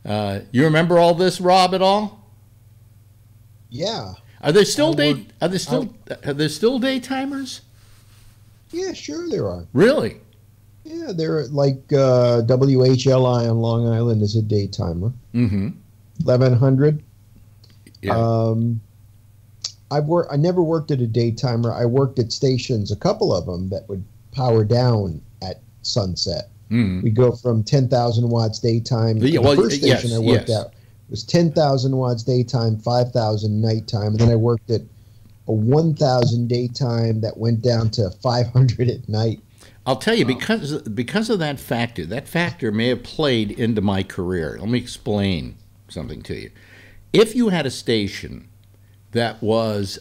You remember all this, Rob, at all? Yeah. Are there still daytimers? Yeah, sure there are. Really? Yeah, they're like WHLI on Long Island is a daytimer. Mm-hmm. 1100. Yeah. I never worked at a daytimer. I worked at stations, a couple of them, that would power down at sunset. Mm-hmm. We go from 10,000 watts daytime. The first station I worked at was 10,000 watts daytime, 5,000 nighttime, and then I worked at a 1,000 daytime that went down to 500 at night. I'll tell you, because of that factor may have played into my career. Let me explain something to you. If you had a station that was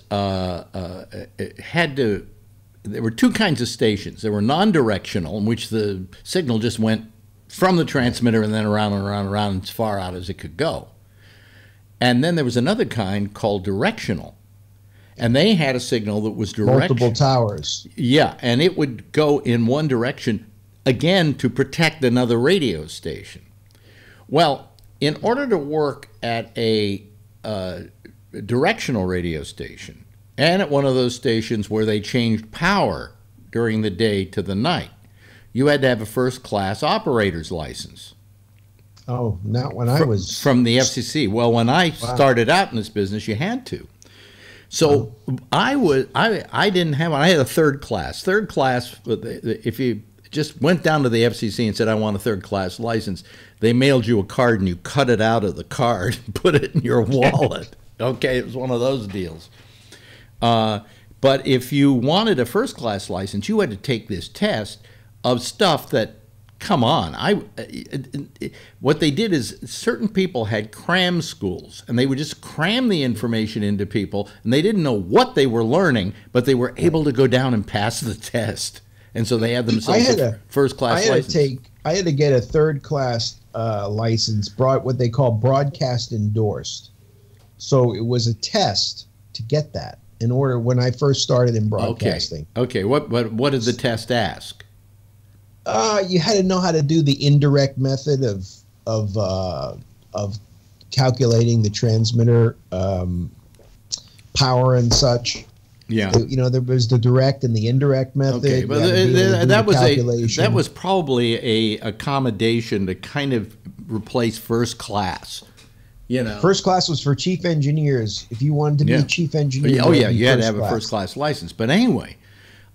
there were two kinds of stations. There were non-directional, in which the signal just went from the transmitter and then around and around and around as far out as it could go. And then there was another kind called directional. And they had a signal that was multiple towers. Yeah, and it would go in one direction, again, to protect another radio station. Well, in order to work at a directional radio station, and at one of those stations where they changed power during the day to the night, you had to have a first-class operator's license. Oh, not when I was... From the FCC. Well, when I started out in this business, you had to. So I didn't have one. I had a third class. Third class, if you just went down to the FCC and said, I want a third-class license, they mailed you a card and you cut it out of the card and put it in your wallet. Okay, it was one of those deals. But if you wanted a first-class license, you had to take this test of stuff that, come on. What they did is certain people had cram schools, and they would just cram the information into people, and they didn't know what they were learning, but they were able to go down and pass the test. And so they had themselves a first-class license. I had to get a third-class license, what they call broadcast endorsed. So it was a test to get that. In order, when I first started in broadcasting. Okay. What did the test ask? You had to know how to do the indirect method of calculating the transmitter power and such. Yeah. There was the direct and the indirect method. Okay, but that was probably a accommodation to kind of replace first class. First class was for chief engineers. If you wanted to be a chief engineer, you had to have a first class license. But anyway,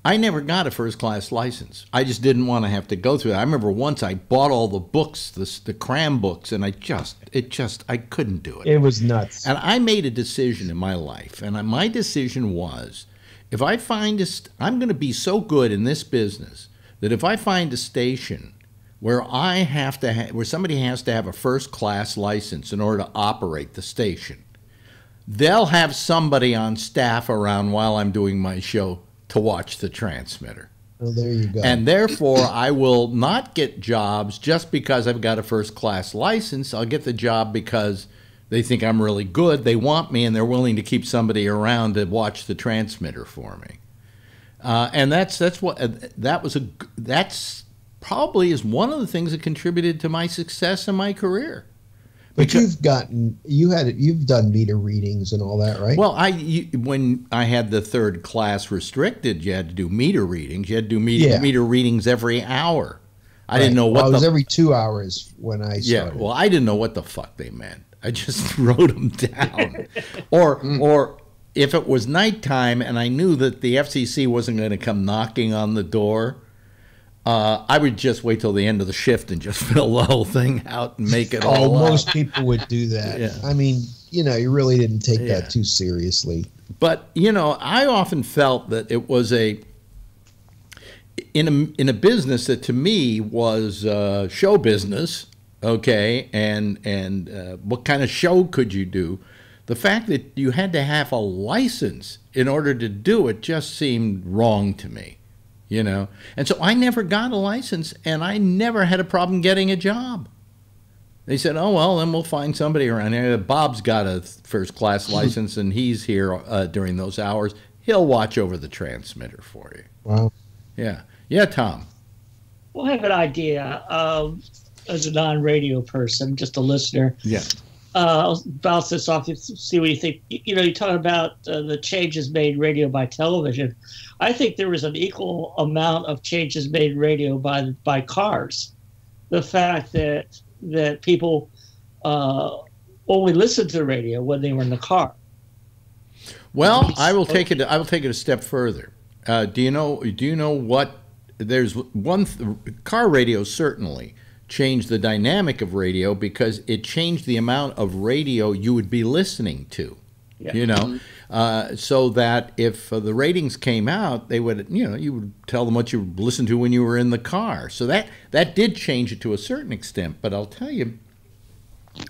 I never got a first class license. I just didn't want to have to go through that. I remember once I bought all the books, the cram books, and I couldn't do it. It was nuts. And I made a decision in my life, and my decision was, if I find I'm going to be so good in this business that if I find a station where where somebody has to have a first-class license in order to operate the station, they'll have somebody on staff around while I'm doing my show to watch the transmitter. Well, there you go. And therefore, I will not get jobs just because I've got a first-class license. I'll get the job because they think I'm really good, they want me, and they're willing to keep somebody around to watch the transmitter for me. And that's probably is one of the things that contributed to my success in my career. But you've done meter readings and all that, right? Well, when I had the third class restricted, you had to do meter readings. You had to do meter readings every hour. I didn't know what it was every 2 hours when I started. Yeah, well, I didn't know what the fuck they meant. I just wrote them down. Or if it was nighttime and I knew that the FCC wasn't going to come knocking on the door, I would just wait till the end of the shift and just fill the whole thing out and make it all out. Most people would do that. Yeah. I mean, you really didn't take that too seriously. But, I often felt that it was in a business that to me was show business, okay, and what kind of show could you do? The fact that you had to have a license in order to do it just seemed wrong to me. And so I never got a license, and I never had a problem getting a job. They said, oh, well, then we'll find somebody around here. Bob's got a first-class license, and he's here during those hours. He'll watch over the transmitter for you. Wow. Yeah. Yeah, Tom. Well, I have an idea. As a non-radio person, just a listener. Yeah. I'll bounce this off. See what you think. You talk about the changes made radio by television. I think there was an equal amount of changes made radio by cars. The fact that people only listened to the radio when they were in the car. Well, I will take it a step further. Do you know what? There's one car radio certainly changed the dynamic of radio because it changed the amount of radio you would be listening to. Yeah. You know, so that if the ratings came out, they would, you would tell them what you listened to when you were in the car. So that did change it to a certain extent. But I'll tell you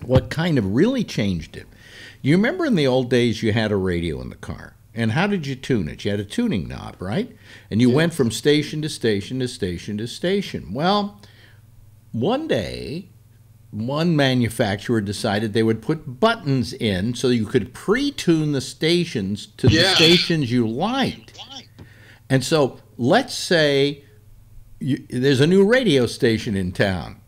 what kind of really changed it. You remember in the old days you had a radio in the car. And how did you tune it? You had a tuning knob, right? And you went from station to station to station to station. Well, one day, one manufacturer decided they would put buttons in so you could pre-tune the stations to the stations you liked. And so let's say there's a new radio station in town.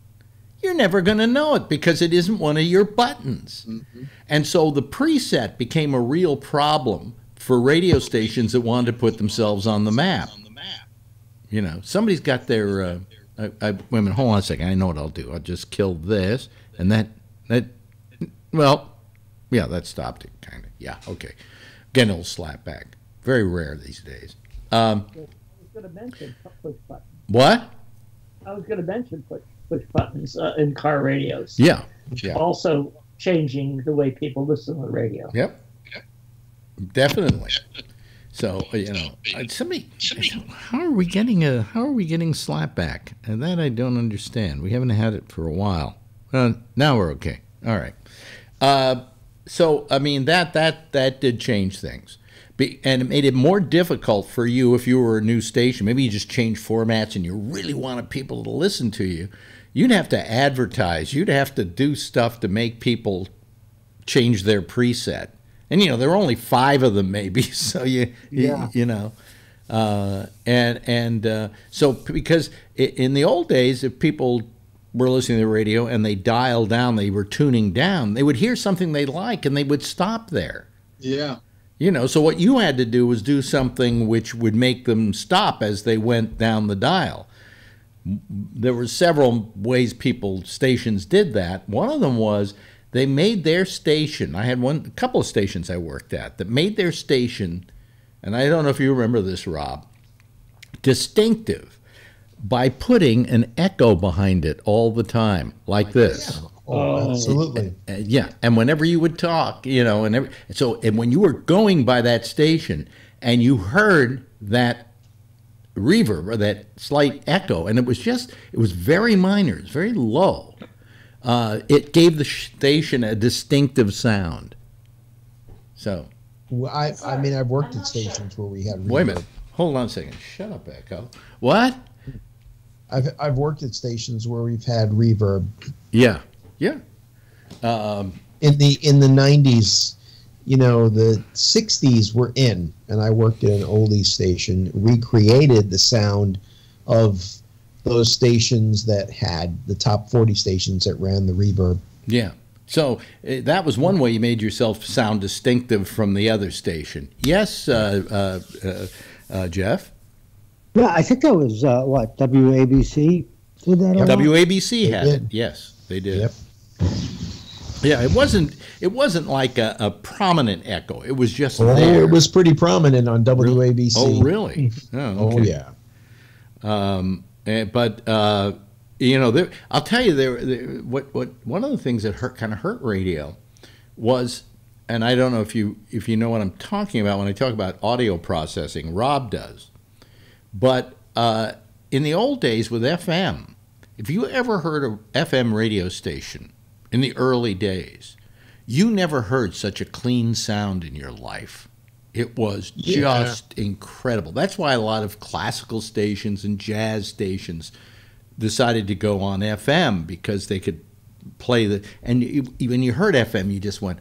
You're never going to know it because it isn't one of your buttons. Mm-hmm. And so the preset became a real problem for radio stations that wanted to put themselves on the map. Somebody's got their... wait a minute, hold on a second. I know what I'll do. I'll just kill this, and that stopped it, kind of. Yeah, okay. Again, it'll slap back. Very rare these days. I was going to mention push buttons. What? I was going to mention push buttons in car radios. Yeah. Also changing the way people listen to the radio. Yep. Definitely. So somebody, how are we getting slapback? And that I don't understand. We haven't had it for a while. Now we're okay. All right. So I mean that did change things, and it made it more difficult for you if you were a new station. Maybe you just changed formats and you really wanted people to listen to you. You'd have to advertise. You'd have to do stuff to make people change their preset. And, there are only 5 of them maybe, so so because in the old days, if people were listening to the radio and they dialed down, they were tuning down, they would hear something they like and they would stop there. Yeah. So what you had to do was do something which would make them stop as they went down the dial. There were several ways stations did that. One of them was... they made their station. I had a couple of stations I worked at that made their station, and I don't know if you remember this, Rob, distinctive by putting an echo behind it all the time, like this. Yeah. Oh, absolutely. And whenever you would talk, and when you were going by that station and you heard that reverb or that slight echo, and it was very minor, it was very low. It gave the station a distinctive sound. So, I mean, I've worked at stations where we had reverb. Wait a minute. Hold on a second. Shut up, Echo. What? I've worked at stations where we've had reverb. Yeah. In the 90s, the 60s were in, and I worked at an oldie station, recreated the sound of those stations that had the top 40 stations that ran the reverb. Yeah. So that was one way you made yourself sound distinctive from the other station. Yes, Jeff? Yeah, I think that was, WABC did that? WABC had it. Yes, they did. Yep. Yeah, it wasn't like a prominent echo. It was just there. It was pretty prominent on WABC. Oh, really? Oh, okay. Yeah. I'll tell you, one of the things that kind of hurt radio was, and I don't know if you know what I'm talking about when I talk about audio processing. Rob does, but in the old days with FM, if you ever heard an FM radio station in the early days, you never heard such a clean sound in your life. It was just incredible. That's why a lot of classical stations and jazz stations decided to go on FM, because they could play when you heard FM, you just went,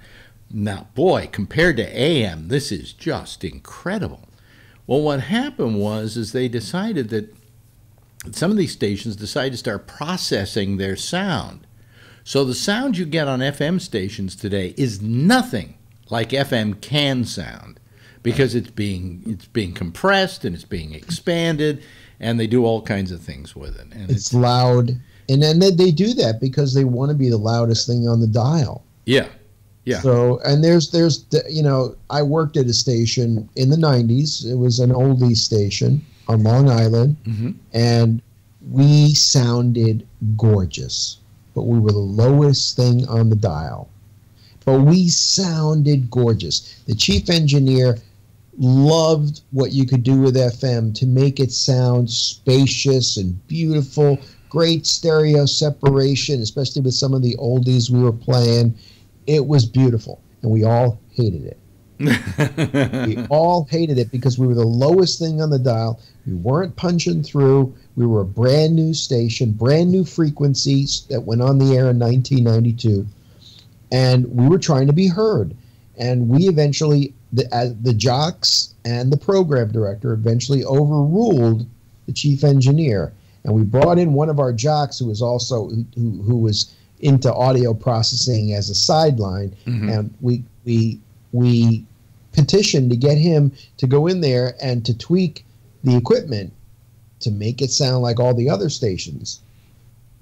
now, boy, compared to AM, this is just incredible. Well, what happened is they decided that some of these stations decided to start processing their sound. So the sound you get on FM stations today is nothing like FM can sound, because it's being compressed and it's being expanded, and they do all kinds of things with it. And it's loud, and then they do that because they want to be the loudest thing on the dial. Yeah. So, and there's I worked at a station in the 90s. It was an oldie station on Long Island, and we sounded gorgeous, but we were the lowest thing on the dial. but we sounded gorgeous. The chief engineer loved what you could do with FM to make it sound spacious and beautiful, great stereo separation, especially with some of the oldies we were playing. It was beautiful, and we all hated it. We all hated it because we were the lowest thing on the dial. We weren't punching through. We were a brand new station, brand new frequencies that went on the air in 1992, and we were trying to be heard. And we eventually, the jocks and the program director eventually overruled the chief engineer, and we brought in one of our jocks who was also who was into audio processing as a sideline, and we petitioned to get him to go in there and to tweak the equipment to make it sound like all the other stations.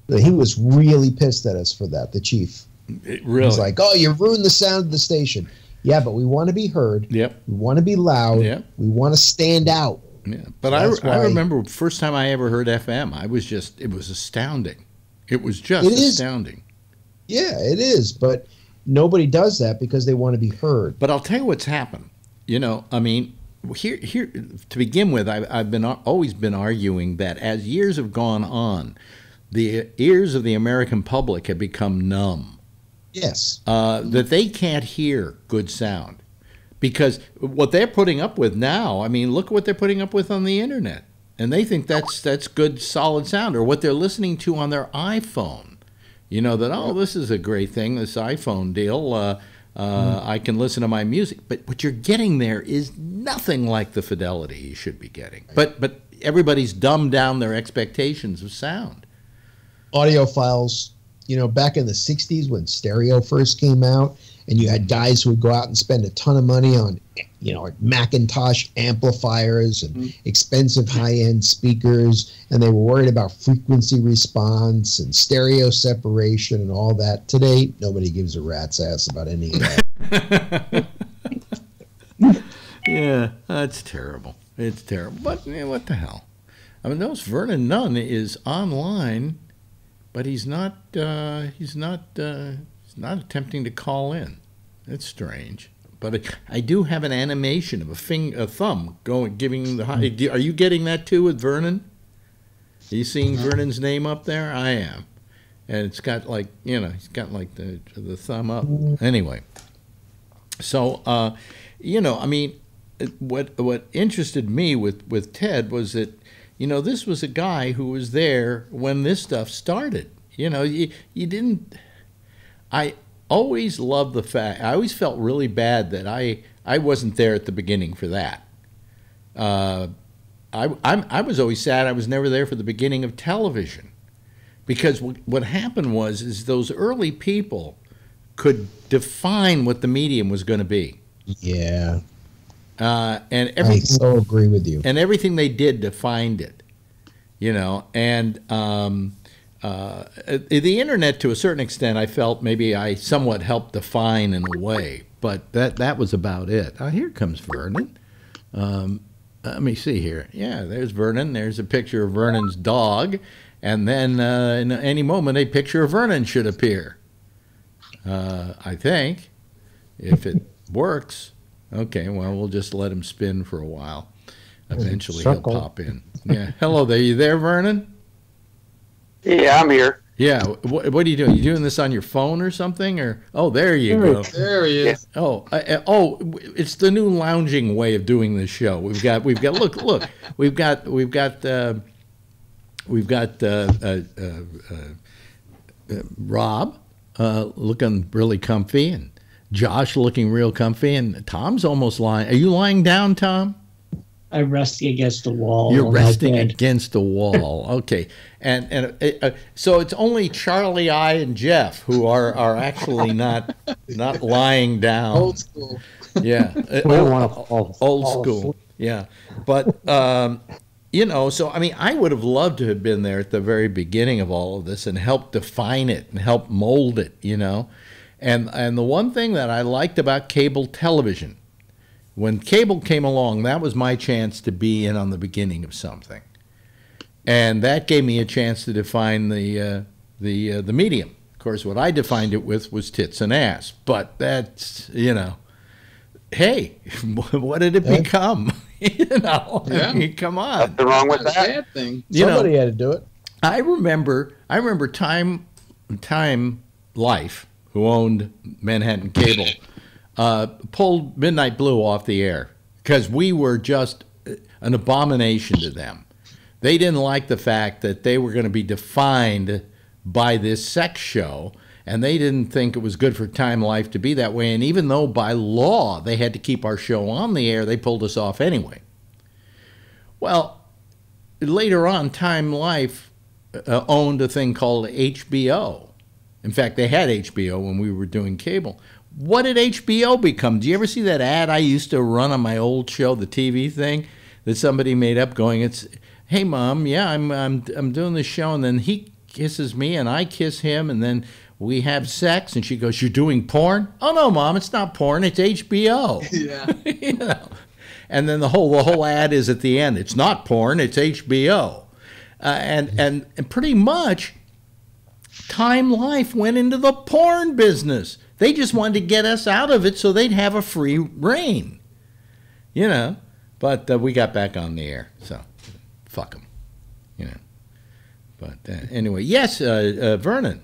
He was really pissed at us for that, the chief. Really? He was like, "Oh, you ruined the sound of the station." Yeah, but we want to be heard. Yep. We want to be loud. Yep. We want to stand out. Yeah. But I remember first time I ever heard FM, it was astounding. It was just astounding. Yeah, it is. But nobody does that because they want to be heard. But I'll tell you what's happened. You know, I mean, here to begin with, I've always been arguing that as years have gone on, the ears of the American public have become numb. Yes. That they can't hear good sound. Because what they're putting up with now, I mean, look what they're putting up with on the internet. And they think that's good, solid sound. Or what they're listening to on their iPhone. You know, that, oh, this is a great thing, this iPhone deal. I can listen to my music. But what you're getting there is nothing like the fidelity you should be getting. But everybody's dumbed down their expectations of sound. Audiophiles, you know, back in the 60s when stereo first came out, and you had guys who would go out and spend a ton of money on, you know, Macintosh amplifiers and expensive high-end speakers, and they were worried about frequency response and stereo separation and all that. Today, nobody gives a rat's ass about any of that. Yeah, that's terrible. It's terrible. But what the hell? I mean, those Vernon Nunn is online, but he's not attempting to call in. It's strange. But I do have an animation of a thumb giving the high. Are you getting that too with Vernon? Are you seeing Vernon's name up there? I am. And it's got like, you know, he's got like the thumb up. Anyway. So, you know, I mean, what interested me with Ted was that, you know, this was a guy who was there when this stuff started. You know, you didn't. I always loved the fact. I always felt really bad that I wasn't there at the beginning for that. I was always sad I was never there for the beginning of television, because what happened is those early people could define what the medium was going to be. Yeah. And I so agree with you. And everything they did defined it, you know. And the internet, to a certain extent, I felt maybe I somewhat helped define in a way, but that was about it. Here comes Vernon. Let me see here. Yeah, there's Vernon. There's a picture of Vernon's dog, and then in any moment a picture of Vernon should appear. I think, if it works. Okay, well, we'll just let him spin for a while. Eventually he'll pop in. Yeah. Hello there. You there, Vernon? Yeah, I'm here. Yeah. What are you doing? You doing this on your phone or something? Or there you go. There he is. Oh, it's the new lounging way of doing this show. We've got. Look. We've got Rob looking really comfy, and Josh looking real comfy, and Tom's almost lying. Are you lying down, Tom? I'm resting against the wall. You're resting against the wall. Okay. And so it's only Charlie, I, and Jeff who are actually not lying down. Old school. Yeah. Old school. Yeah. But, you know, so, I mean, I would have loved to have been there at the very beginning of all of this and helped define it and help mold it, you know. And the one thing that I liked about cable television, when cable came along, that was my chance to be in on the beginning of something. And that gave me a chance to define the medium. course, what I defined it with was tits and ass. But that's, hey, what did it become? I mean, come on. Nothing wrong with Not a that. bad thing. Somebody had to do it. I remember Time Life, who owned Manhattan Cable, pulled Midnight Blue off the air because we were just an abomination to them. They didn't like the fact that they were going to be defined by this sex show, and they didn't think it was good for Time Life to be that way. And even though by law they had to keep our show on the air, they pulled us off anyway. Well, later on, Time Life owned a thing called HBO. In fact, they had HBO when we were doing cable. What did HBO become? Do you ever see that ad I used to run on my old show, the TV thing, that somebody made up going, it's, hey, Mom, yeah, I'm doing this show, and then he kisses me, and I kiss him, and then we have sex, and she goes, you're doing porn? Oh, no, Mom, it's not porn, it's HBO. Yeah. And then the whole ad is at the end, it's not porn, it's HBO. And pretty much, Time Life went into the porn business. They just wanted to get us out of it so they'd have a free reign. But we got back on the air, so fuck them. But anyway, yes, Vernon.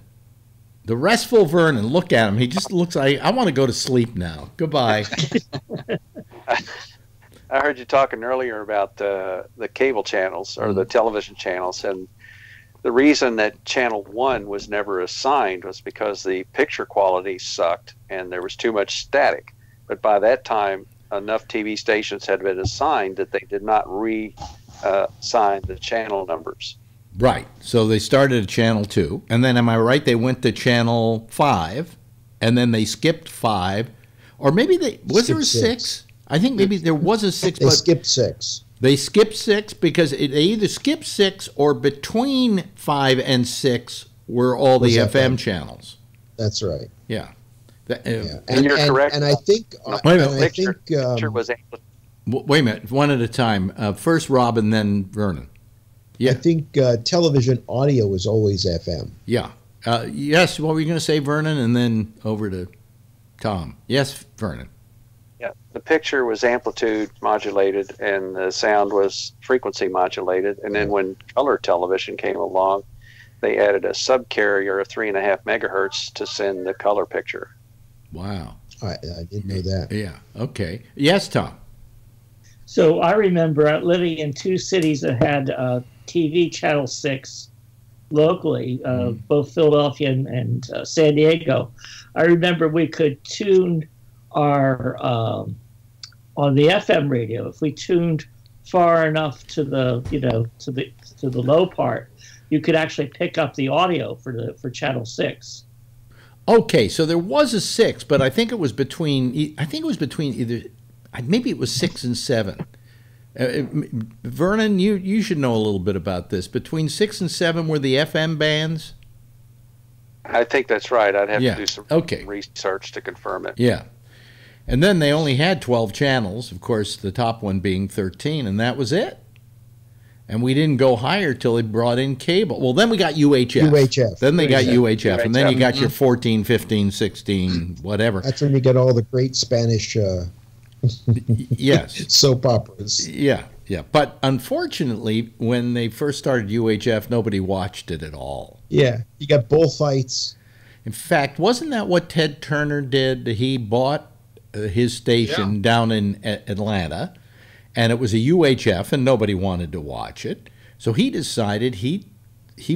The restful Vernon. Look at him. He just looks like, I want to go to sleep now. Goodbye. I heard you talking earlier about the cable channels or the television channels, and the reason that Channel 1 was never assigned was because the picture quality sucked and there was too much static. But by that time, enough TV stations had been assigned that they did not re-assign the channel numbers. Right. So they started at Channel 2, and then, am I right, they went to Channel 5, and then they skipped 5, or maybe was there a 6? I think maybe there was a 6, They skipped 6. They skipped 6 because they either skipped 6 or between 5 and 6 were all the FM channels. That's right. Yeah. And you're correct. And I think... Wait a minute. Picture was wait a minute. One at a time. First Rob and then Vernon. Yeah. I think television audio was always FM. Yeah. Yes, what were you going to say, Vernon? And then over to Tom. Yes, Vernon. Yeah, the picture was amplitude modulated and the sound was frequency modulated. And then when color television came along, they added a subcarrier of 3.5 megahertz to send the color picture. Wow. I didn't know that. Yeah. Okay. Yes, Tom. So I remember living in two cities that had TV Channel 6 locally, both Philadelphia and San Diego. I remember we could tune our on the FM radio. If we tuned far enough to the to the low part, you could actually pick up the audio for Channel 6. Okay, so there was a 6, but I think it was between either maybe it was 6 and 7. Vernon, you should know a little bit about this. Between 6 and 7 were the FM bands? I think that's right. I'd have to do some Okay. research to confirm it. Yeah. And then they only had 12 channels, of course, the top one being 13, and that was it. And we didn't go higher till they brought in cable. Well, then we got UHF. UHF. Then they got UHF, and then you got your 14, 15, 16, whatever. That's when you get all the great Spanish yes. soap operas. Yeah, yeah. But unfortunately, when they first started UHF, nobody watched it at all. Yeah, you got bullfights. In fact, wasn't that what Ted Turner did? He bought his station down in Atlanta, and it was a UHF, and nobody wanted to watch it. So he decided he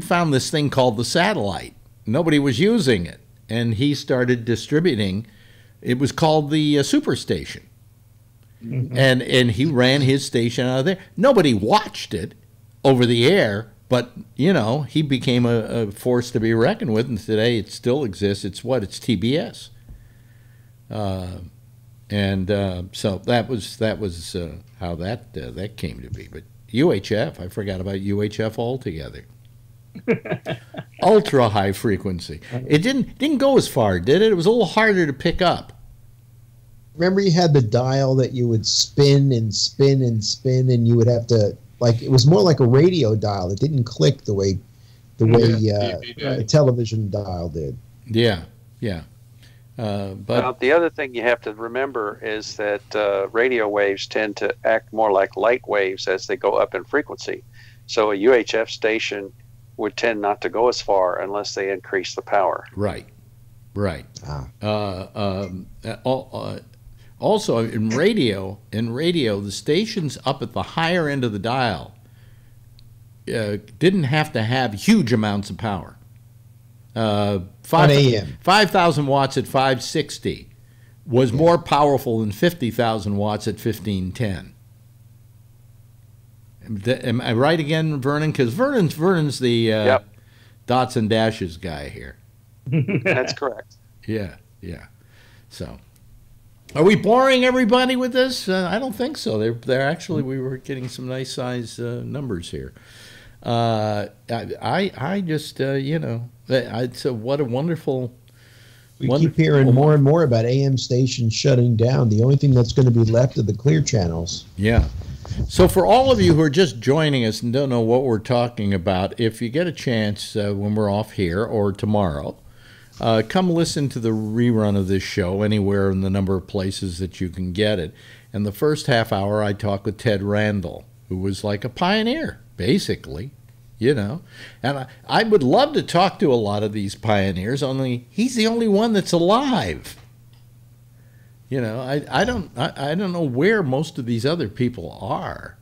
found this thing called the satellite. Nobody was using it, and he started distributing. It was called the Superstation. Mm-hmm. And he ran his station out of there. Nobody watched it over the air, but, he became a force to be reckoned with, and today it still exists. It's TBS. So that was how that came to be. But UHF, I forgot about UHF altogether. Ultra high frequency. It didn't go as far, did it? It was a little harder to pick up. Remember, you had the dial that you would spin and spin and spin, and you would have to it was more like a radio dial. It didn't click the way the television dial did. Yeah, yeah. But Well, the other thing you have to remember is that radio waves tend to act more like light waves as they go up in frequency. So a UHF station would tend not to go as far unless they increase the power. right, right. Ah. Also, in radio, the stations up at the higher end of the dial didn't have to have huge amounts of power. 5,000 watts at 560 was more powerful than 50,000 watts at 1510. Am I right again, Vernon? Because Vernon's the Yep. dots and dashes guy here. That's correct. Yeah, yeah. So, are we boring everybody with this? I don't think so. They're actually, we were getting some nice size numbers here. I just so what a wonderful. We keep hearing more and more about AM stations shutting down. The only thing that's going to be left are the clear channels. Yeah. So for all of you who are just joining us and don't know what we're talking about, if you get a chance when we're off here or tomorrow, come listen to the rerun of this show anywhere in the number of places that you can get it. And the first half hour, I talk with Ted Randall, who was like a pioneer, basically, And I would love to talk to a lot of these pioneers, only he's the only one that's alive. I don't know where most of these other people are.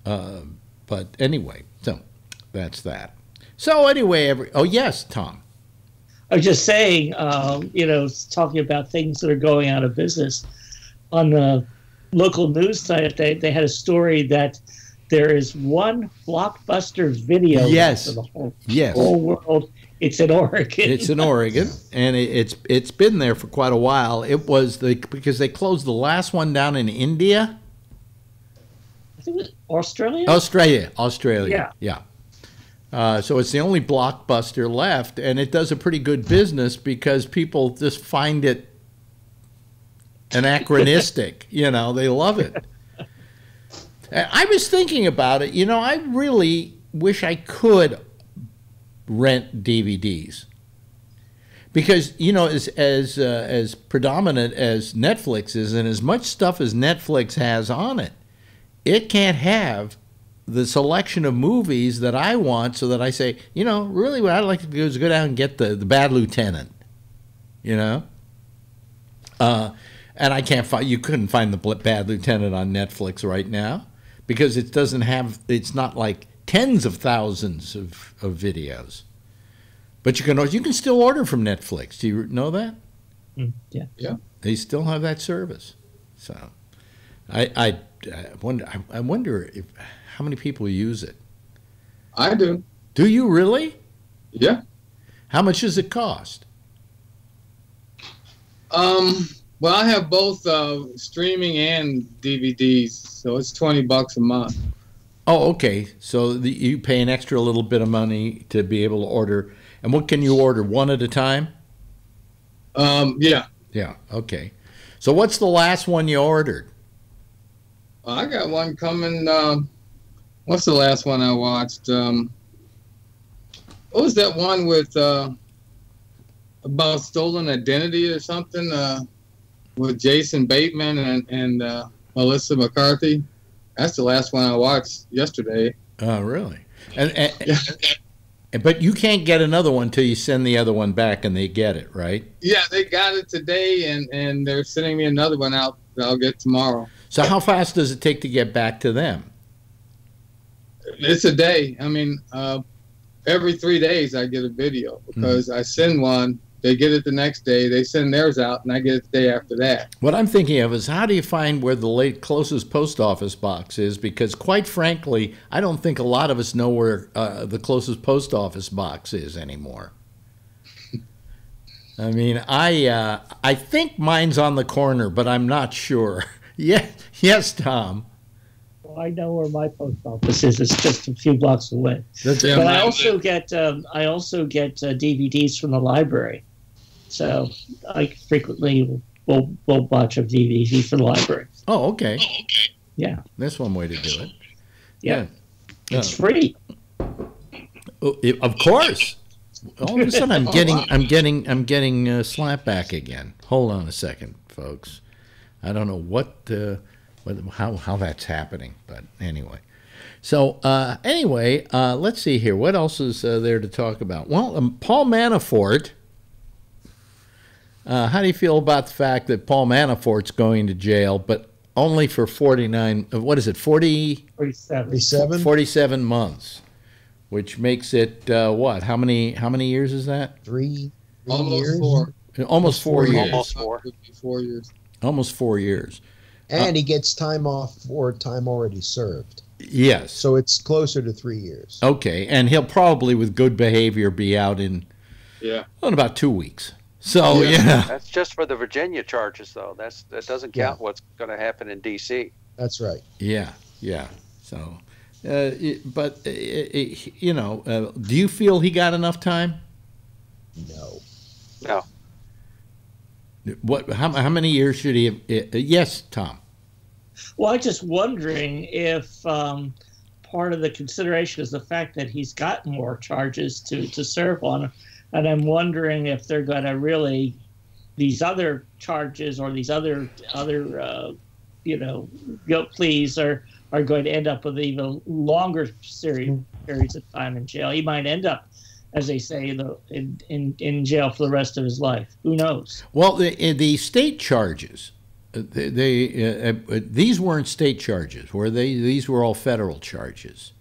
But anyway, so that's that. So anyway, oh yes, Tom. I was just saying, talking about things that are going out of business. On the local news site, they had a story that there is one blockbuster video Yes. for the Yes. whole world. It's in Oregon. It's in Oregon, and it's been there for quite a while. It was because they closed the last one down in India. I think it was Australia. Australia. Yeah. So it's the only blockbuster left, and it does a pretty good business because people just find it anachronistic. They love it. I was thinking about it. I really wish I could rent DVDs because as predominant as Netflix is, and as much stuff as Netflix has on it, it can't have the selection of movies that I want. So that I say, really, what I'd like to do is go down and get the Bad Lieutenant, and I can't find. You couldn't find the Bad Lieutenant on Netflix right now because it doesn't have. It's not like tens of thousands of videos, but you can still order from Netflix. Do you know that? Yeah. They still have that service. So, I wonder if how many people use it. I do. Do you really? Yeah. How much does it cost? Well, I have both streaming and DVDs, so it's $20 a month. Oh, okay. So you pay an extra little bit of money to be able to order. And what can you order? One at a time? Yeah. Yeah. Okay. So what's the last one you ordered? I got one coming. What's the last one I watched? What was that one with about stolen identity or something with Jason Bateman and Melissa McCarthy? That's the last one I watched yesterday. Oh, really? But you can't get another one until you send the other one back and they get it, right? Yeah, they got it today, and they're sending me another one out that I'll get tomorrow. So how fast does it take to get back to them? It's a day. I mean, every 3 days I get a video because I send one, they get it the next day, they send theirs out, and I get it the day after that. What I'm thinking of is how do you find where the closest post office box is? Because quite frankly, I don't think a lot of us know where the closest post office box is anymore. I mean, I think mine's on the corner, but I'm not sure. Yes, Tom. Well, I know where my post office is. It's just a few blocks away. But I also get DVDs from the library. So I frequently will watch a DVD from the library. Oh, okay. Yeah. That's one way to do it. Yeah. It's free. Of course. All of a sudden, I'm getting slapback again. Hold on a second, folks. I don't know how that's happening, but anyway. So let's see here. What else is there to talk about? Well, Paul Manafort. How do you feel about the fact that Paul Manafort's going to jail, but only for 47 months, which makes it what? How many years is that? Three Almost years? 4. Almost 4 years. Almost 4. 4 years. Almost 4 years. And he gets time off for time already served. Yes. So it's closer to 3 years. Okay, and he'll probably, with good behavior, be out in about 2 weeks. So yeah. That's just for the Virginia charges, though. That doesn't count what's going to happen in D.C. That's right. Yeah. So, do you feel he got enough time? No. No. What? How many years should he have? Yes, Tom. Well, I'm just wondering if part of the consideration is the fact that he's got more charges to serve on. And I'm wondering if they're going to really, these other charges or these other guilt pleas are going to end up with even longer periods of time in jail. He might end up, as they say, in jail for the rest of his life. Who knows? Well, the state charges, these weren't state charges, were they? These were all federal charges,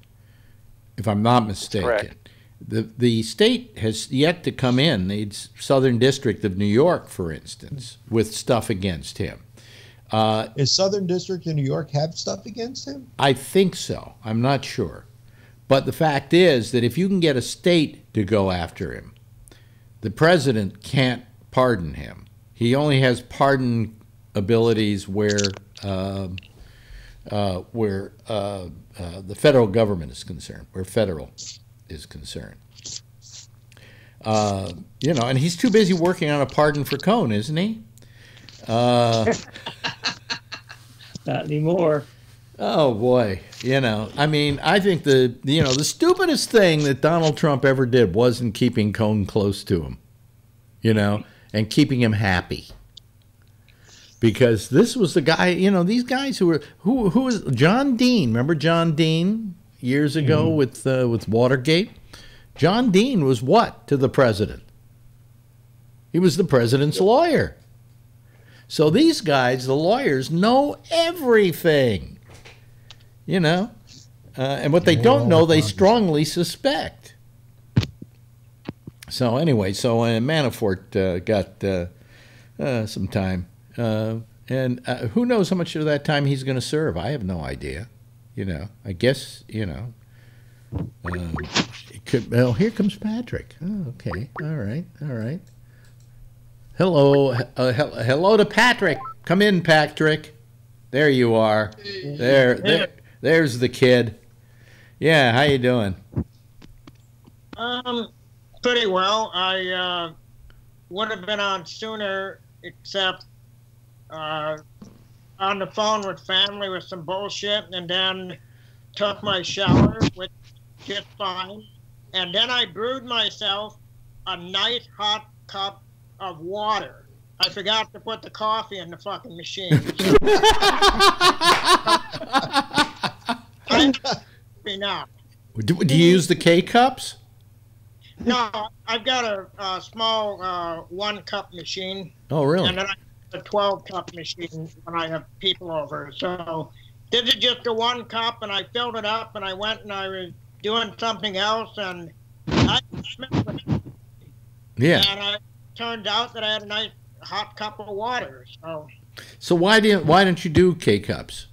if I'm not mistaken. Correct. The state has yet to come in, the Southern District of New York, for instance, with stuff against him. Is Southern District of New York have stuff against him? I think so. I'm not sure. But the fact is that if you can get a state to go after him, the president can't pardon him. He only has pardon abilities where the federal government is concerned, where federal is concerned. And he's too busy working on a pardon for Cohn, isn't he? Not anymore. Oh boy, I think the stupidest thing that Donald Trump ever did wasn't keeping Cohn close to him, and keeping him happy. Because this was the guy, these guys who was John Dean. Remember John Dean? Years ago with Watergate. John Dean was what to the president? He was the president's lawyer. So these guys, the lawyers, know everything, and what they don't know, they strongly suspect. So anyway, Manafort got some time, and who knows how much of that time he's going to serve? I have no idea. I guess, it could, well, here comes Patrick. Oh, okay. All right. Hello to Patrick. Come in, Patrick. There you are. There's the kid. Yeah, how you doing? Pretty well. I would have been on sooner, except on the phone with family with some bullshit, and then took my shower, which is fine. And then I brewed myself a nice hot cup of water. I forgot to put the coffee in the fucking machine. Now. Do you use the K-cups? No, I've got a small 1-cup machine. Oh, really? And then I have a 12-cup machine when I have people over. So this is just a 1 cup, and I filled it up, and I went and I was doing something else, and yeah. And it turned out that I had a nice hot cup of water. So why don't you do K-cups?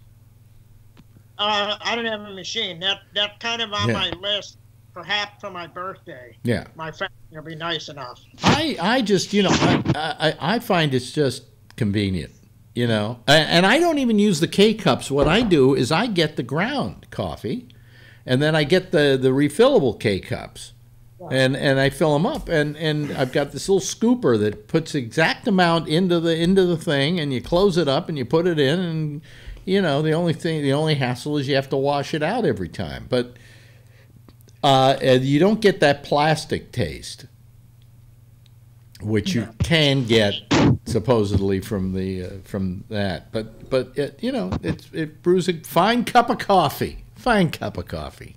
I don't have a machine. That's kind of on my list, perhaps for my birthday. Yeah. My family will be nice enough. I just, I find it's just convenient, and I don't even use the K-cups. What I do is I get the ground coffee, and then I get the refillable K-cups, and I fill them up, and I've got this little scooper that puts the exact amount into the thing, and you close it up and you put it in, and the only hassle is you have to wash it out every time, but you don't get that plastic taste. which you can get supposedly from that. But it brews a fine cup of coffee. Fine cup of coffee.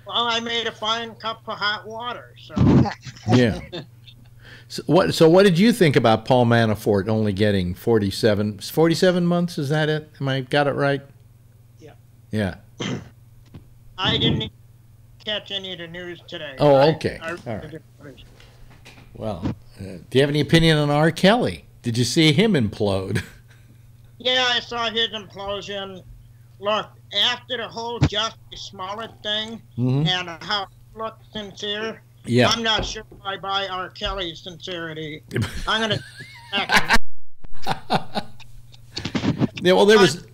Well, I made a fine cup of hot water. So yeah. So what did you think about Paul Manafort only getting 47 months? Is that it? Am I got it right? Yeah. Yeah. I didn't catch any of the news today. Oh, okay. All right. Well, do you have any opinion on R. Kelly? Did you see him implode? Yeah, I saw his implosion. Look, after the whole Justice Smollett thing and how it looked sincere, yeah. I'm not sure if I buy R. Kelly's sincerity. I'm going to... Yeah, well, there was...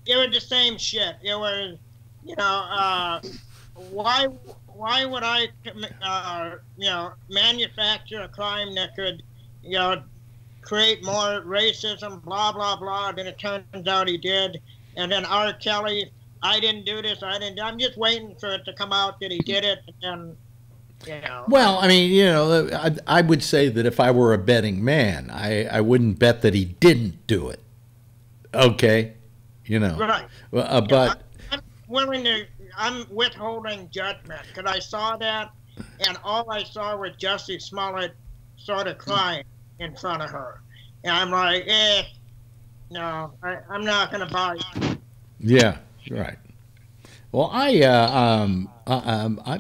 It was the same shit. It was, why would I, manufacture a crime that could, create more racism, blah, blah, blah, than it turns out he did. And then R. Kelly, I didn't do this, I'm just waiting for it to come out that he did it, and then, Well, I mean, I would say that if I were a betting man, I wouldn't bet that he didn't do it. Okay? Right. But... I'm withholding judgment, because I saw that, and all I saw was Justice Smollett sort of crying in front of her. And I'm like, no, I'm not going to buy it. Yeah, right. Well,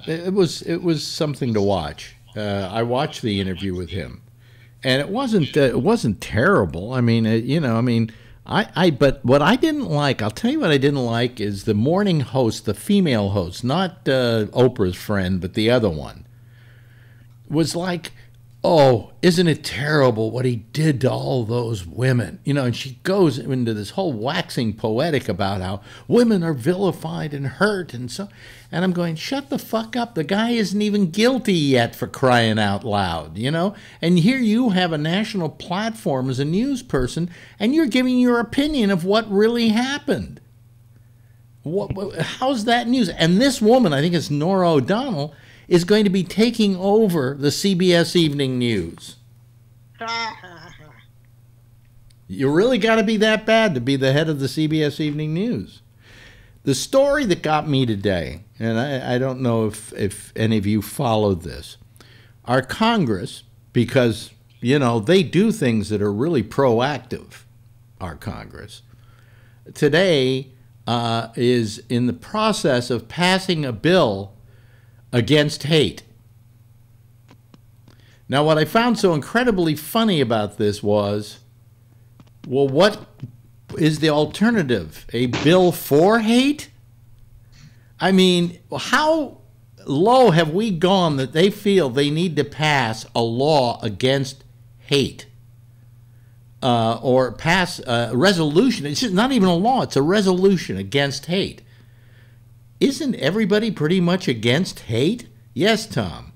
it was something to watch. I watched the interview with him, and it wasn't terrible. I mean, but what I didn't like, I'll tell you what I didn't like is the morning host, the female host, not Oprah's friend, but the other one, was like, oh, isn't it terrible what he did to all those women? And she goes into this whole waxing poetic about how women are vilified and hurt and so. And I'm going, shut the fuck up. The guy isn't even guilty yet, for crying out loud, And here you have a national platform as a news person, and you're giving your opinion of what really happened. How's that news? And this woman, I think it's Norah O'Donnell, is going to be taking over the CBS Evening News. You really got to be that bad to be the head of the CBS Evening News. The story that got me today, and I don't know if any of you followed this, our Congress, because, they do things that are really proactive, our Congress, today is in the process of passing a bill against hate. Now, what I found so incredibly funny about this was, well, what is the alternative? A bill for hate? I mean, how low have we gone that they feel they need to pass a law against hate? Or pass a resolution. It's just not even a law, it's a resolution against hate. Isn't everybody pretty much against hate? Yes, Tom.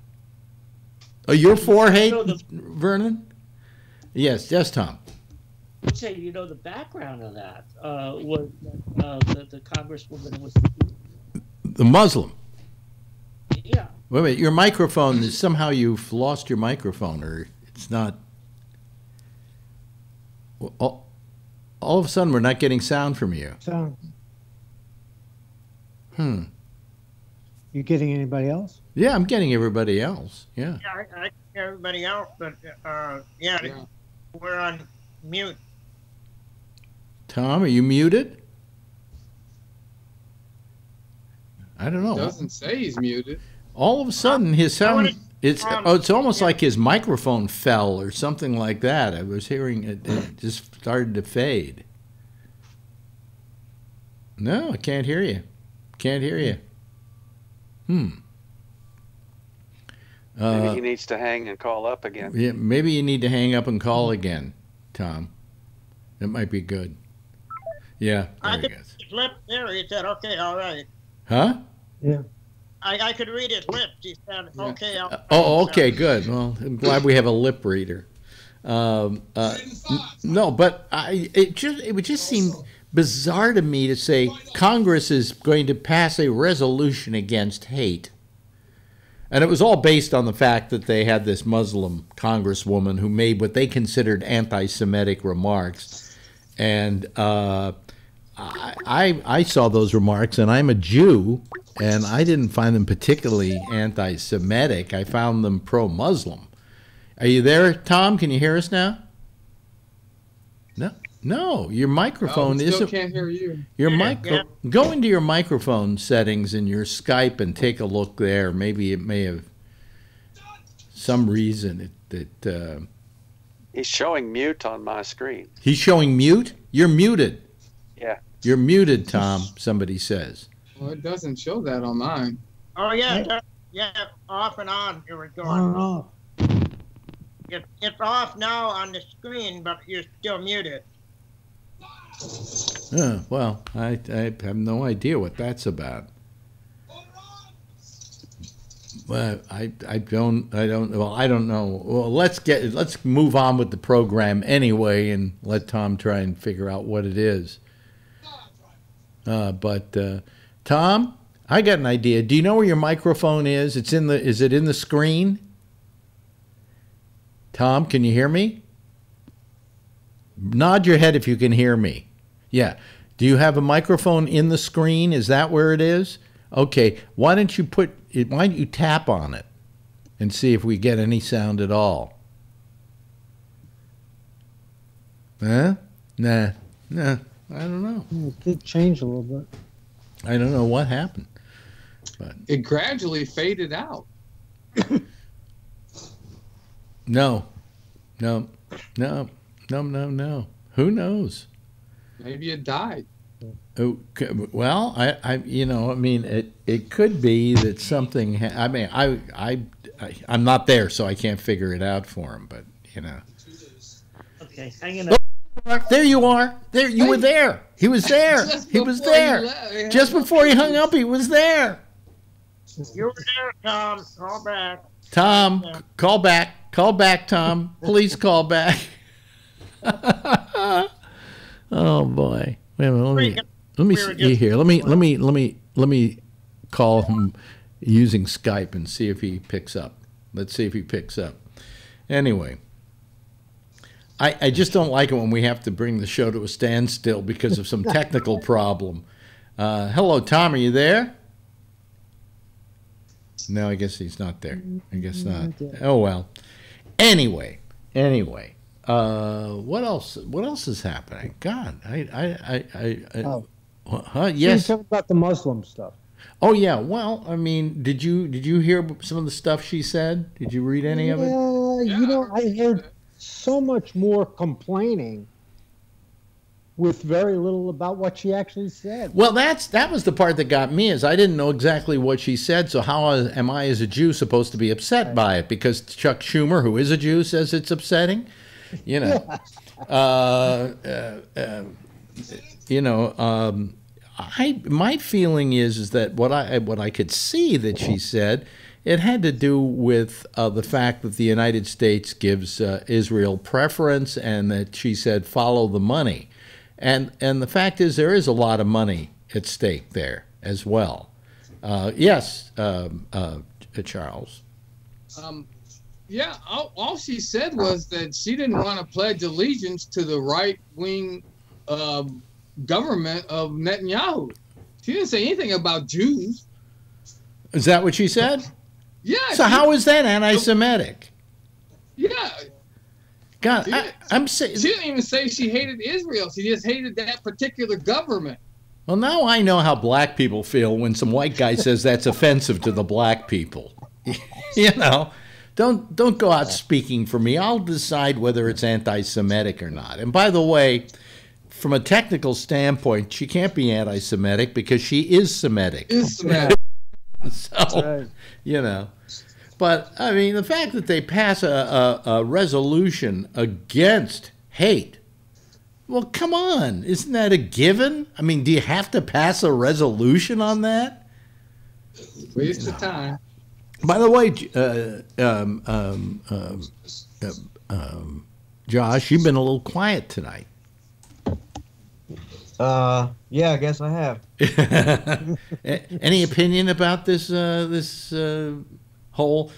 Oh, you're for hate, Vernon? Yes, Tom. I would say, the background of that was the Congresswoman was the Muslim. Yeah. Wait a minute, your microphone is somehow you've lost your microphone, or it's not. All of a sudden, we're not getting sound from you. Sound. You getting anybody else? Yeah, I'm getting everybody else. Yeah. Yeah, I everybody else, but we're on mute. Tom, are you muted? I don't know. It doesn't say he's muted. All of a sudden, his sound. It's almost like his microphone fell or something like that. I was hearing it just started to fade. No, I can't hear you. Can't hear you. Maybe he needs to hang and call up again. Yeah, maybe you need to hang up and call again, Tom. That might be good. Yeah, I could flip there. He said, "Okay, all right." Huh? Yeah. I could read his lips. He said, "Okay." Okay, good. Well, I'm glad we have a lip reader. No, but it would just seem bizarre to me to say Congress is going to pass a resolution against hate. And it was all based on the fact that they had this Muslim congresswoman who made what they considered anti-Semitic remarks. And I saw those remarks, and I'm a Jew, and I didn't find them particularly anti-Semitic. I found them pro-Muslim. Are you there, Tom? Can you hear us now? No, your microphone isn't. Can't hear you. Go into your microphone settings in your Skype and take a look there. Maybe it may have some reason that. He's showing mute on my screen. He's showing mute? You're muted. Yeah. You're muted, Tom, somebody says. Well, it doesn't show that on mine. Oh, yeah. Yeah, off and on. Here we go. It's off now on the screen, but you're still muted. Well, I have no idea what that's about. Well, I don't know. Well, let's move on with the program anyway, and let Tom try and figure out what it is. But Tom, I got an idea. Do you know where your microphone is? Is it in the screen? Tom, can you hear me? Nod your head if you can hear me. Yeah. Do you have a microphone in the screen? Is that where it is? Okay. Why don't you tap on it and see if we get any sound at all? Huh? Nah. I don't know. It did change a little bit. I don't know what happened. But it gradually faded out. No. Who knows? Maybe it died. Oh, well, it could be that something. I'm not there, so I can't figure it out for him. But Okay, hang in there. There you are. There you were there. He was there. He was there. Just before he hung up, he was there. You were there, Tom. Call back. Tom, call back. Call back, Tom. Please call back. Oh boy. Wait a minute. Let me see here. Let me call him using Skype and see if he picks up. Let's see if he picks up. Anyway, I just don't like it when we have to bring the show to a standstill because of some technical problem. Hello, Tom. Are you there? No, I guess he's not there. I guess not. Oh well. Anyway. What else is happening? God, yes. You talk about the Muslim stuff. Oh yeah. Well, I mean, did you hear some of the stuff she said? Did you read any of it? Yeah, I heard so much more complaining with very little about what she actually said. Well, that was the part that got me, is I didn't know exactly what she said, so how am I as a Jew supposed to be upset by it? Because Chuck Schumer, who is a Jew, says it's upsetting? My feeling is that what I could see that she said, it had to do with the fact that the United States gives Israel preference, and that she said follow the money. And the fact is, there is a lot of money at stake there as well. Yes, Charles. Yeah, all she said was that she didn't want to pledge allegiance to the right-wing government of Netanyahu. She didn't say anything about Jews. Is that what she said? Yeah. So how is that anti-Semitic? Yeah. God, I'm saying she didn't even say she hated Israel. She just hated that particular government. Well, now I know how black people feel when some white guy says that's offensive to the black people. Don't go out speaking for me. I'll decide whether it's anti-Semitic or not. And by the way, from a technical standpoint, she can't be anti-Semitic because she is Semitic. So, But, I mean, the fact that they pass a resolution against hate, well, come on. Isn't that a given? I mean, do you have to pass a resolution on that? Waste of time. By the way, Josh, you've been a little quiet tonight. Yeah, I guess I have. Any opinion about this whole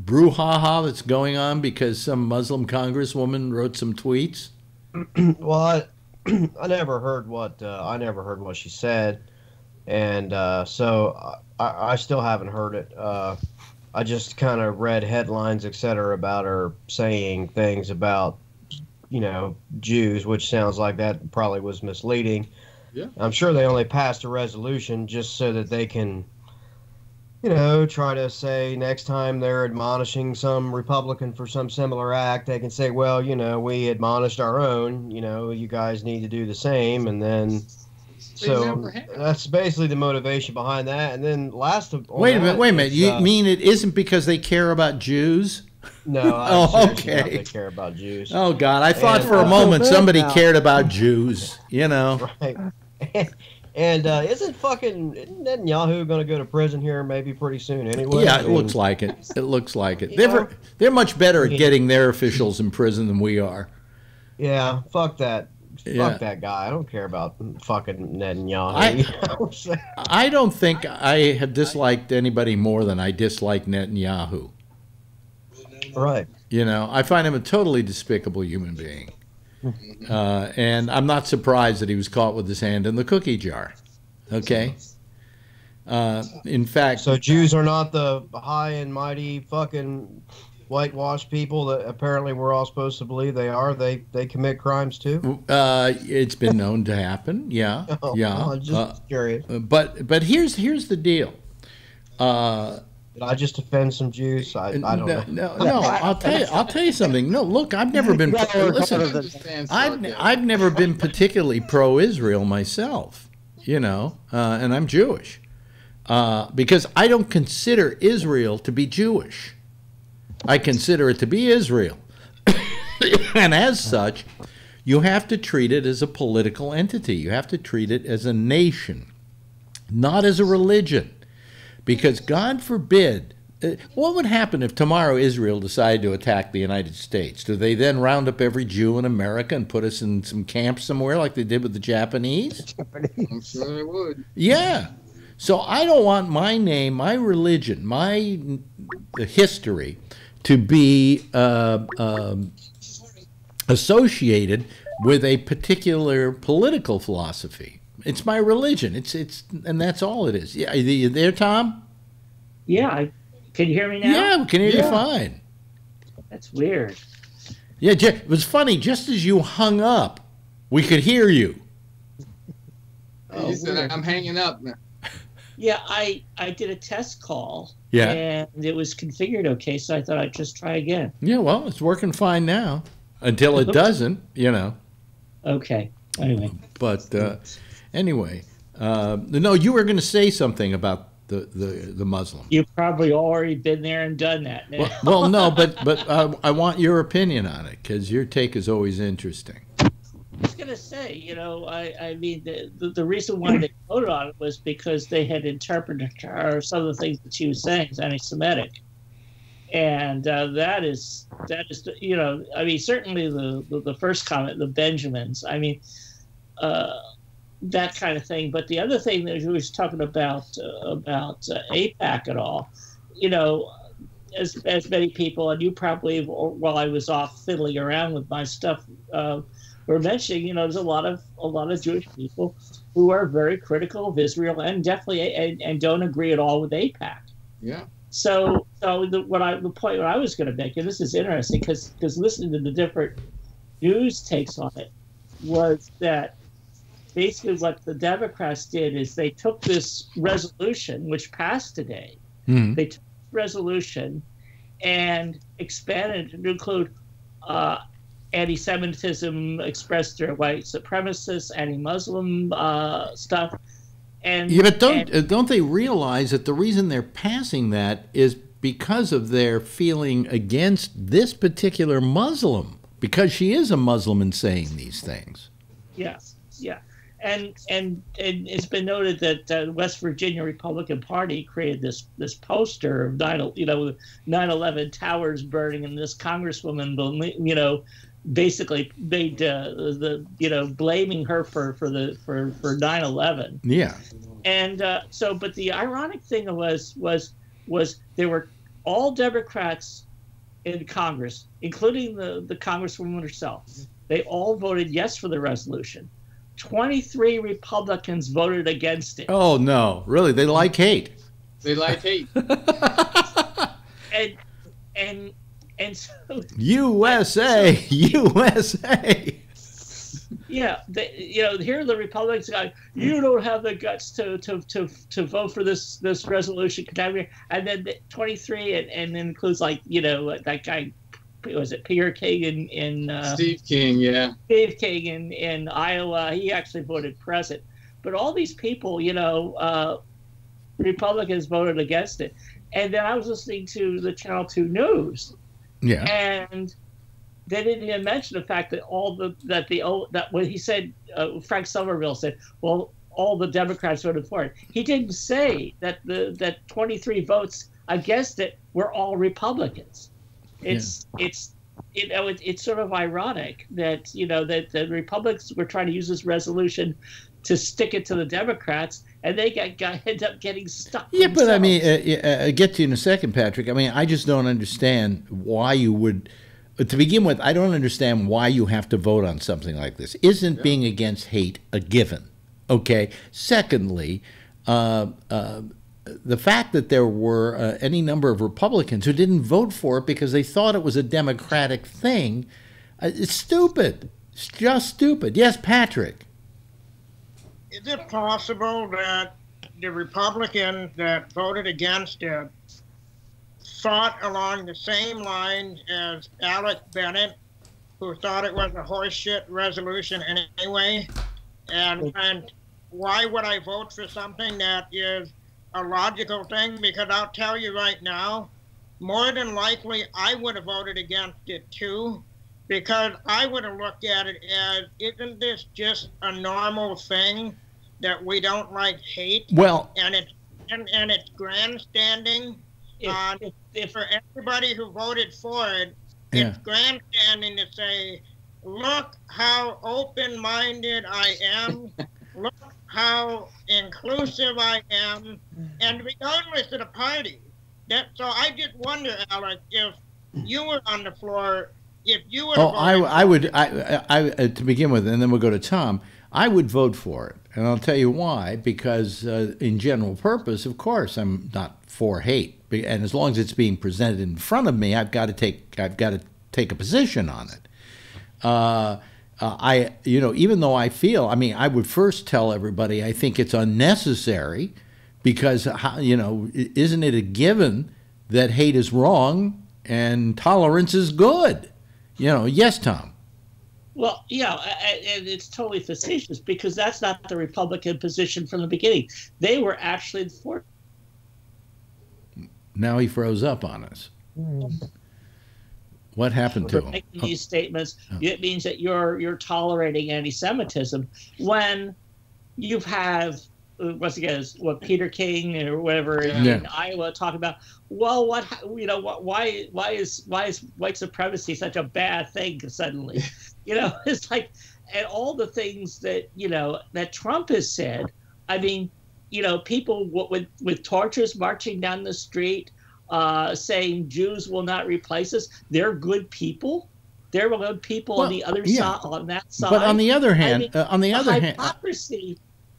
brouhaha that's going on because some Muslim congresswoman wrote some tweets? Well, I never heard what she said, and so I still haven't heard it. I just kind of read headlines, etc., about her saying things about, Jews, which sounds like that probably was misleading. Yeah. I'm sure they only passed a resolution just so that they can, try to say next time they're admonishing some Republican for some similar act, they can say, well, we admonished our own, you guys need to do the same. And then, so that's basically the motivation behind that. And then wait a minute. You mean it isn't because they care about Jews? No. Oh, okay. They care about Jews. Oh, God. I thought for a moment somebody cared about Jews, Right. And isn't Netanyahu going to go to prison here maybe pretty soon anyway? Yeah, it looks like it. It looks like it. They're much better at getting their officials in prison than we are. Yeah, fuck that. Yeah. Fuck that guy. I don't care about fucking Netanyahu. I don't think I have disliked anybody more than I dislike Netanyahu. Right. I find him a totally despicable human being. And I'm not surprised that he was caught with his hand in the cookie jar. Okay? In fact... So Jews are not the high and mighty fucking whitewashed people that apparently we're all supposed to believe they are? They commit crimes too? It's been known to happen, yeah. I'm just curious. But here's the deal. Did I just offend some Jews? I don't know. No. I'll tell you something. No, look, I've never been. Listen, I've never been particularly pro-Israel myself. And I'm Jewish because I don't consider Israel to be Jewish. I consider it to be Israel, and as such, you have to treat it as a political entity. You have to treat it as a nation, not as a religion. Because God forbid, what would happen if tomorrow Israel decided to attack the United States? Do they then round up every Jew in America and put us in some camp somewhere like they did with the Japanese? I'm sure they would. Yeah. So I don't want my name, my religion, my history to be associated with a particular political philosophy. It's my religion. And that's all it is. Yeah, are you there, Tom? Yeah. Can you hear me now? Yeah, we can hear you fine. That's weird. Yeah, it was funny. Just as you hung up, we could hear you. You said I'm hanging up now. Yeah, I did a test call. Yeah. And it was configured okay, so I thought I'd just try again. Yeah, well, it's working fine now. Until it doesn't, Okay. Anyway. But anyway, no, you were going to say something about the Muslim. You've probably already been there and done that. Well, no, but I want your opinion on it because your take is always interesting. I was going to say, I mean, the reason why they voted on it was because they had interpreted her, some of the things that she was saying as anti-Semitic. And that is, I mean, certainly the first comment, the Benjamins, I mean, that kind of thing. But the other thing that he was talking about AIPAC and all, as many people, and you probably, while I was off fiddling around with my stuff, were mentioning, there's a lot of Jewish people who are very critical of Israel and definitely and don't agree at all with AIPAC. Yeah. So the point I was going to make, and this is interesting because listening to the different news takes on it, was that basically what the Democrats did is they took this resolution, which passed today. Mm-hmm. They took this resolution and expanded it to include anti-Semitism expressed through white supremacists, anti-Muslim stuff. But don't they realize that the reason they're passing that is because of their feeling against this particular Muslim, because she is a Muslim in saying these things? Yes, yeah. And it's been noted that the West Virginia Republican Party created this poster of 9/11 towers burning, and this congresswoman, basically made blaming her for 9/11. Yeah. And but the ironic thing was was there were all Democrats in Congress, including the Congresswoman herself. They all voted yes for the resolution. 23 Republicans voted against it. Oh, no. Really? They like hate. They like hate. And so USA. Yeah, here the Republicans go, you don't have the guts to vote for this resolution, and then 23 and then includes that guy, was it Peter King in Steve King, yeah. Steve King in Iowa. He actually voted present, but all these people, Republicans voted against it. And then I was listening to the Channel 2 News, and they didn't even mention the fact that when he said, Frank Somerville said, well, all the Democrats voted for it. He didn't say that 23 votes against it were all Republicans. It's sort of ironic that that the Republicans were trying to use this resolution to stick it to the Democrats, and they end up getting stuck. Yeah, themselves. but I mean, I'll get to you in a second, Patrick. I mean, I just don't understand why you would. To begin with, I don't understand why you have to vote on something like this. Isn't being against hate a given? Okay. Secondly, the fact that there were any number of Republicans who didn't vote for it because they thought it was a Democratic thing, it's stupid. It's just stupid. Yes, Patrick. Is it possible that the Republicans that voted against it thought along the same lines as Alec Bennett, who thought it was a horseshit resolution anyway? And why would I vote for something that is a logical thing? Because I'll tell you right now, more than likely I would have voted against it too, because I would have looked at it as, isn't this just a normal thing that we don't like hate? Well, and it's grandstanding. For everybody who voted for it, it's grandstanding to say, look how open-minded I am, look how inclusive I am, and regardless of the party. So I just wonder, Alex, if you were on the floor, if you were I would to begin with, and then we'll go to Tom, I would vote for it. And I'll tell you why, because in general purpose, of course, I'm not for hate. And as long as it's being presented in front of me, I've got to take a position on it. Even though I feel, I would first tell everybody I think it's unnecessary, because isn't it a given that hate is wrong and tolerance is good? Yes, Tom. Well, yeah, and it's totally facetious, because that's not the Republican position from the beginning. They were actually for. Now he froze up on us. What happened to him? Making these statements, it means that you're tolerating anti-Semitism when you have, once again, what Peter King or whatever in Iowa talking about. Well, why is white supremacy such a bad thing suddenly? It's like, and all the things that that Trump has said. I mean, people with torches marching down the street, saying Jews will not replace us. They're good people. They're good people on the other side, on that side. But on the other hand, the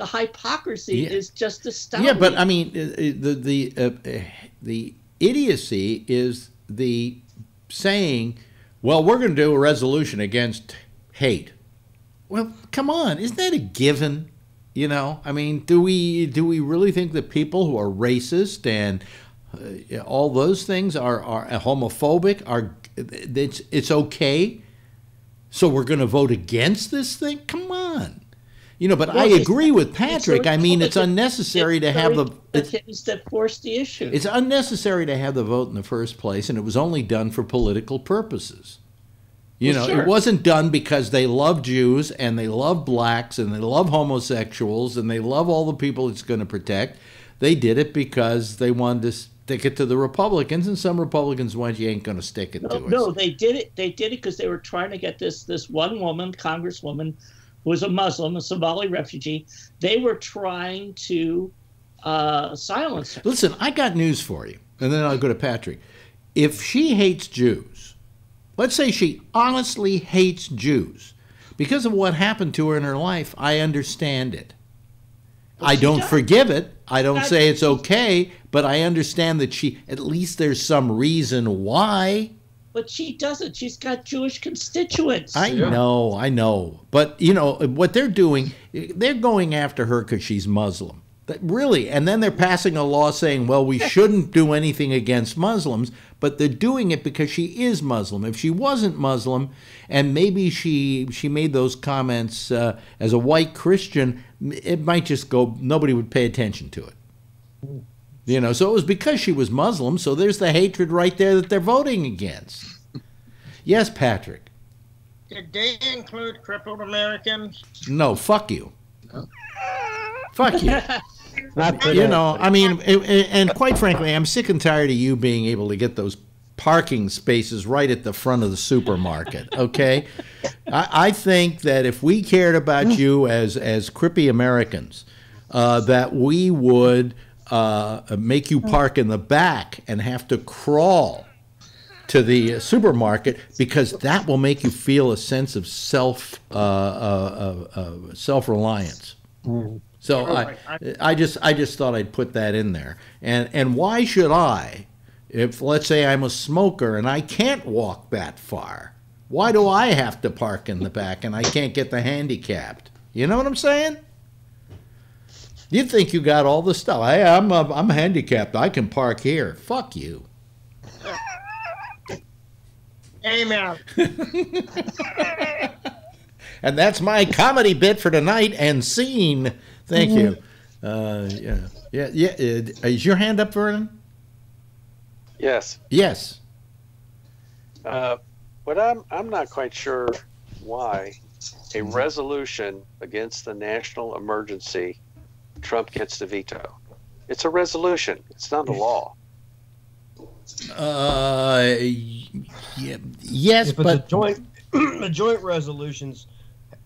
hypocrisy is just astounding. Yeah, but I mean, the idiocy is the saying, well, we're going to do a resolution against hate. Well, come on, isn't that a given? I mean, do we really think that people who are racist and all those things are homophobic it's okay? So we're going to vote against this thing? Come on. But I agree with Patrick. I mean, it's unnecessary to have the that forced the issue. It's unnecessary to have the vote in the first place, and it was only done for political purposes. It wasn't done because they love Jews and they love blacks and they love homosexuals and they love all the people it's going to protect. They did it because they wanted to stick it to the Republicans, and some Republicans went, you ain't going to stick it to us. No, they did it. They did it because they were trying to get this one woman, Congresswoman, who was a Muslim, a Somali refugee. They were trying to silence her. Listen, I got news for you. and then I'll go to Patrick. If she hates Jews, let's say she honestly hates Jews, because of what happened to her in her life, I understand it. I don't forgive it. I don't say it's okay, but I understand that at least there's some reason why. But she doesn't. She's got Jewish constituents. I know. But, you know, what they're doing, they're going after her because she's Muslim. Really. And then they're passing a law saying, well, we shouldn't do anything against Muslims, but they're doing it because she is Muslim. If she wasn't Muslim, and maybe she made those comments as a white Christian, it might just go, nobody would pay attention to it. You know, so it was because she was Muslim, so there's the hatred right there that they're voting against. Yes, Patrick. Did they include crippled Americans? No, fuck you. Fuck you. Not You know, I mean, and quite frankly, I'm sick and tired of you being able to get those parking spaces right at the front of the supermarket, okay? I think that if we cared about you as crippy Americans, that we would make you park in the back and have to crawl to the supermarket, because that will make you feel a sense of self-reliance. So I just thought I'd put that in there. And why should I, if let's say I'm a smoker and I can't walk that far, why do I have to park in the back and I can't get the handicapped? You know what I'm saying? You think you got all the stuff. Hey, I'm handicapped. I can park here. Fuck you. Amen. And that's my comedy bit for tonight and scene. Thank you. Yeah. Is your hand up, Vernon? Yes. Yes. But I'm not quite sure why a resolution against the national emergency Trump gets to veto. It's a resolution. It's not a law. Yes, but the joint resolutions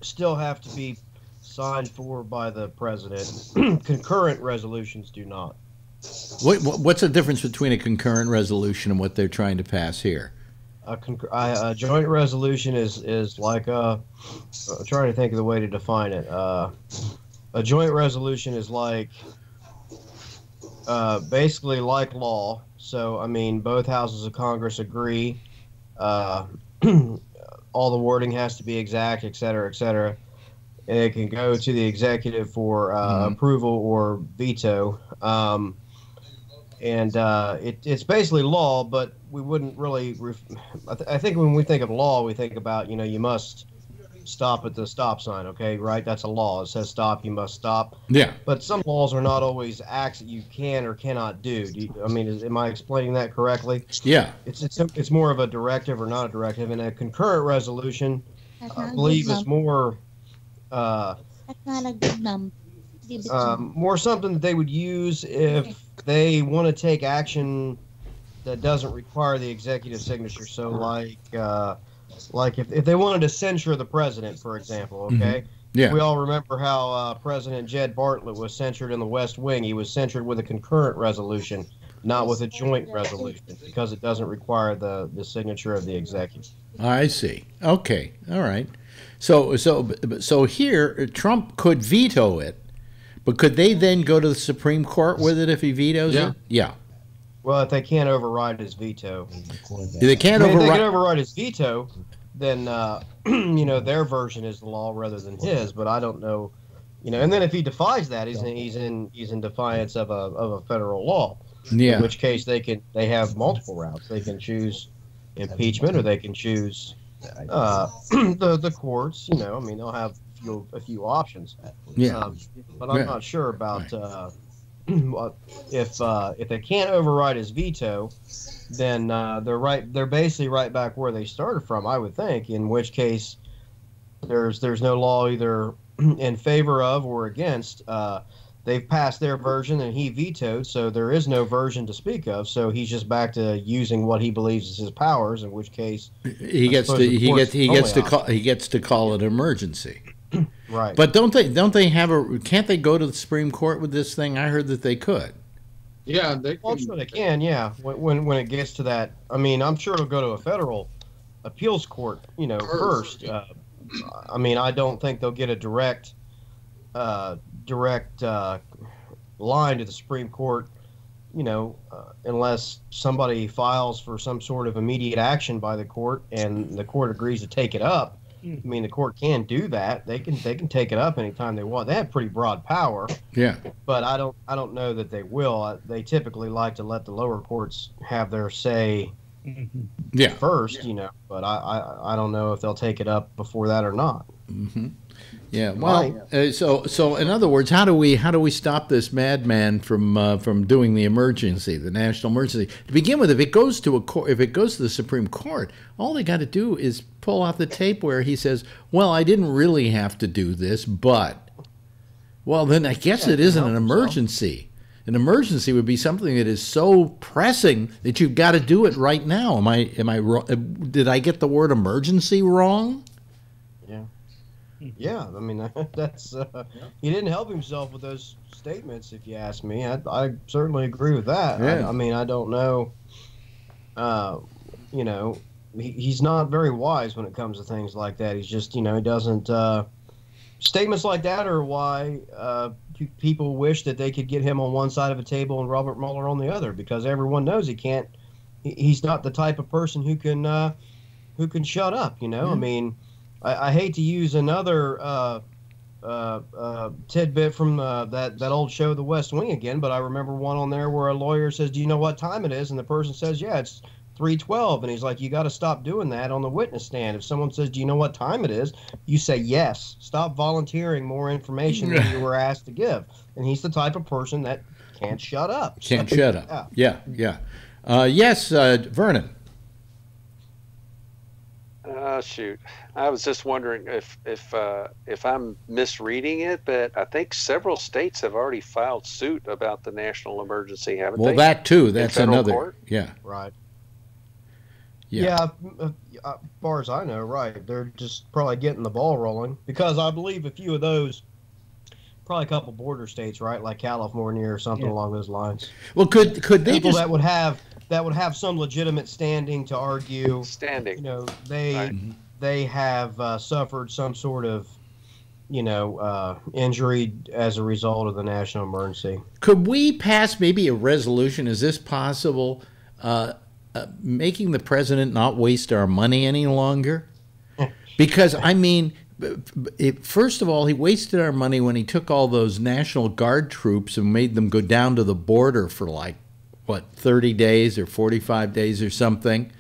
still have to be signed for by the president. Concurrent resolutions do not. What's the difference between a concurrent resolution and what they're trying to pass here? A joint resolution is like I'm trying to think of the way to define it. A joint resolution is like basically like law. So I mean, both houses of Congress agree. All the wording has to be exact, et cetera, et cetera. And it can go to the executive for approval or veto. It's basically law, but we wouldn't really. I think when we think of law, we think about, you must stop at the stop sign. Okay, right? That's a law. It says stop. You must stop. Yeah. But some laws are not always acts that you can or cannot do. Am I explaining that correctly? Yeah. It's more of a directive or not a directive, and a concurrent resolution, I believe, is more. That's not a good number. More something that they would use if they want to take action that doesn't require the executive signature. So, like if they wanted to censure the president, for example, okay? Mm-hmm. Yeah. We all remember how President Jed Bartlett was censured in the West Wing. He was censured with a concurrent resolution, not with a joint resolution, because it doesn't require the signature of the executive. I see. Okay. All right. So here, Trump could veto it, but could they then go to the Supreme Court with it if he vetoes it? Yeah. Well, if they can't override his veto. They can't If they can override his veto, then, their version is the law rather than his, but I don't know. And then if he defies that, he's in defiance of a federal law. Yeah. In which case they have multiple routes. They can choose impeachment, or they can choose the courts. They'll have a few options. Yeah. But I'm not sure about if they can't override his veto, then they're basically right back where they started from, I would think. In which case, there's no law either in favor of or against. They've passed their version and he vetoed, so there is no version to speak of. So he's just back to using what he believes is his powers. In which case, he gets to call it emergency. Right. But can't they go to the Supreme Court with this thing? I heard that they could. Yeah, they can. Well, I'm sure they can. Yeah, when it gets to that, I mean, I'm sure it'll go to a federal appeals court, first. I mean, I don't think they'll get a direct line to the Supreme Court, unless somebody files for some sort of immediate action by the court and the court agrees to take it up. I mean, the court can do that. They can take it up anytime they want. They have pretty broad power. Yeah. But I don't know that they will. They typically like to let the lower courts have their say first, But I don't know if they'll take it up before that or not. Mm-hmm. Yeah. Well, so in other words, how do we stop this madman from doing the emergency, the national emergency? To begin with, if it goes to the Supreme Court, all they got to do is pull out the tape where he says, "Well, I didn't really have to do this, but," well, then I guess it isn't an emergency. An emergency would be something that is so pressing that you've got to do it right now. Am I wrong? Did I get the word emergency wrong? Yeah, I mean, that's he didn't help himself with those statements, if you ask me. I certainly agree with that. Yeah. I mean, I don't know. He's not very wise when it comes to things like that. He's just, he doesn't. Statements like that are why people wish that they could get him on one side of a table and Robert Mueller on the other, because everyone knows he can't. He's not the type of person who can shut up. I mean. I hate to use another tidbit from that old show, The West Wing, again, but I remember one on there where a lawyer says, "Do you know what time it is?" And the person says, "Yeah, it's 3:12." And he's like, "You got to stop doing that on the witness stand. If someone says, 'Do you know what time it is?' you say yes. Stop volunteering more information than you were asked to give." And he's the type of person that can't shut up. Can't shut up. Yeah. Yes, Vernon. Shoot, I was just wondering if I'm misreading it, but I think several states have already filed suit about the national emergency, haven't they? Well, that too. That's another. Court? Yeah. Right. Yeah. As far as I know, right. They're just probably getting the ball rolling, because I believe a few of those, probably a couple border states, right, like California or something along those lines. Well, could they people just... that would have some legitimate standing to argue. Standing. They have suffered some sort of, injury as a result of the national emergency. Could we pass maybe a resolution? Is this possible? Making the president not waste our money any longer? Because, I mean, first of all, he wasted our money when he took all those National Guard troops and made them go down to the border for 30 days or 45 days or something.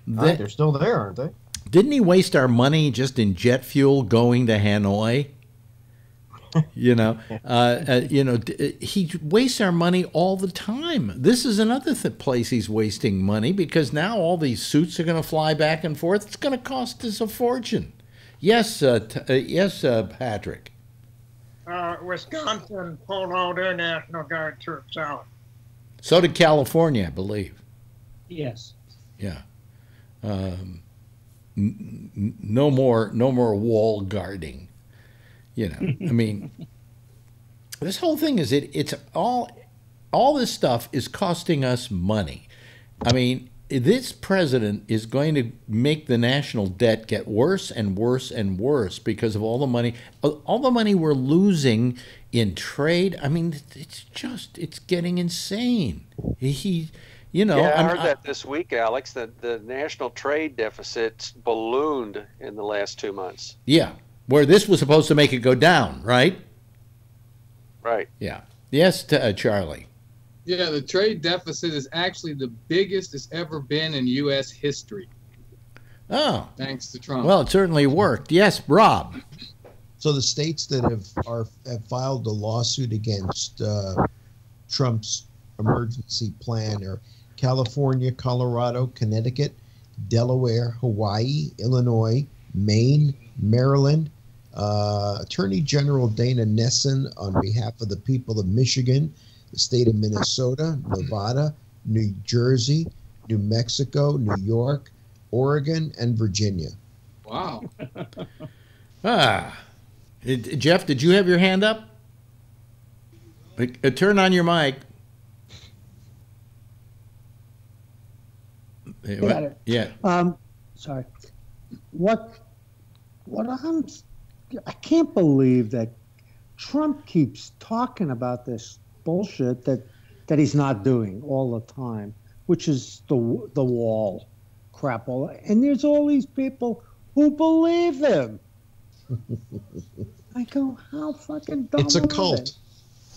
They're still there, aren't they? Didn't he waste our money just in jet fuel going to Hanoi? He wastes our money all the time. This is another place he's wasting money, because now all these suits are going to fly back and forth. It's going to cost us a fortune. Yes, Patrick. Wisconsin pulled all their National Guard troops out. So did California, I believe. Yes. Yeah. No more wall guarding. I mean, this whole thing is it's all this stuff is costing us money. I mean, this president is going to make the national debt get worse and worse and worse because of all the money we're losing in trade. I mean, it's getting insane. I heard that this week, Alex, that the national trade deficit's ballooned in the last 2 months. Yeah, where this was supposed to make it go down, right? Right. Yeah. Yes, Charlie. Yeah, the trade deficit is actually the biggest it's ever been in U.S. history. Oh. Thanks to Trump. Well, it certainly worked. Yes, Rob. So the states that have filed a lawsuit against Trump's emergency plan are California, Colorado, Connecticut, Delaware, Hawaii, Illinois, Maine, Maryland. Attorney General Dana Nesson on behalf of the people of Michigan, the state of Minnesota, Nevada, New Jersey, New Mexico, New York, Oregon, and Virginia. Wow. Jeff, did you have your hand up? Turn on your mic. Yeah. Sorry. I can't believe that Trump keeps talking about this bullshit that he's not doing all the time, which is the wall crap. And there's all these people who believe him. I go, how fucking dumb It's a are cult.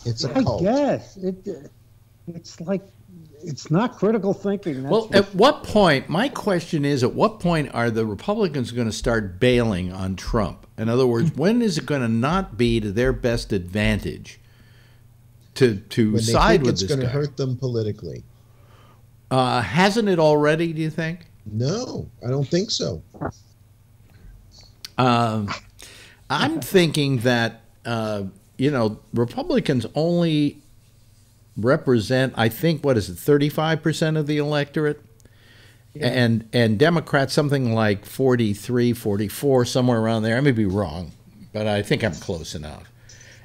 they? It's a cult. I guess it's like, it's not critical thinking. That's Well, at what point, my question is, at what point are the Republicans going to start bailing on Trump? In other words, when is it going to not be to their best advantage to When side they think with it's this going to guy? hurt them politically. Hasn't it already, do you think? No, I don't think so. I'm thinking that, Republicans only represent, I think, 35% of the electorate? Yeah. And Democrats something like 43, 44, somewhere around there. I may be wrong, but I think I'm close enough.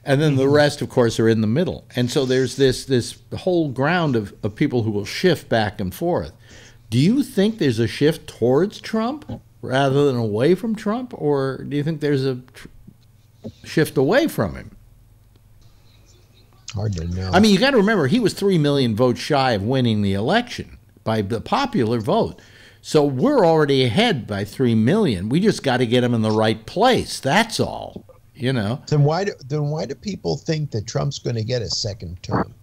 And then the rest, of course, are in the middle. And so there's this whole ground of people who will shift back and forth. Do you think there's a shift towards Trump rather than away from Trump? Or do you think there's a shift away from him? Hard to know. I mean, you got to remember, he was 3 million votes shy of winning the election by the popular vote. So we're already ahead by 3 million. We just got to get him in the right place. That's all, Then why do people think that Trump's going to get a second term?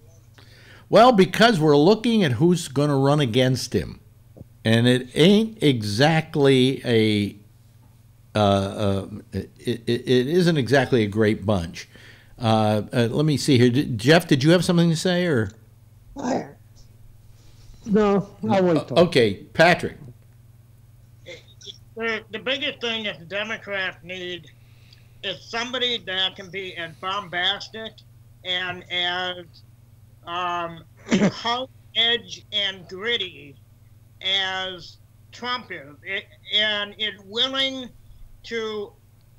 Well, because we're looking at who's going to run against him. And it ain't exactly it isn't exactly a great bunch. Let me see here. Jeff, did you have something to say, or? No, I'll wait. Okay, Patrick. The biggest thing that the Democrats need is somebody that can be as bombastic and as hard edge and gritty as Trump is, and is willing to,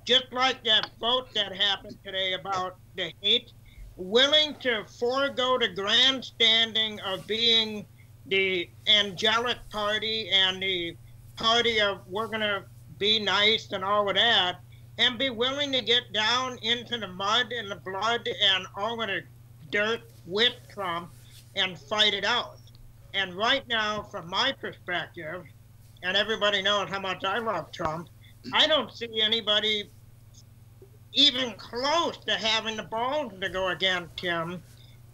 just like that vote that happened today about the hate, willing to forego the grandstanding of being the angelic party and the party of we're going to be nice and all of that, and be willing to get down into the mud and the blood and all of the dirt with Trump and fight it out. And right now, from my perspective, and everybody knows how much I love Trump, I don't see anybody even close to having the balls to go against him.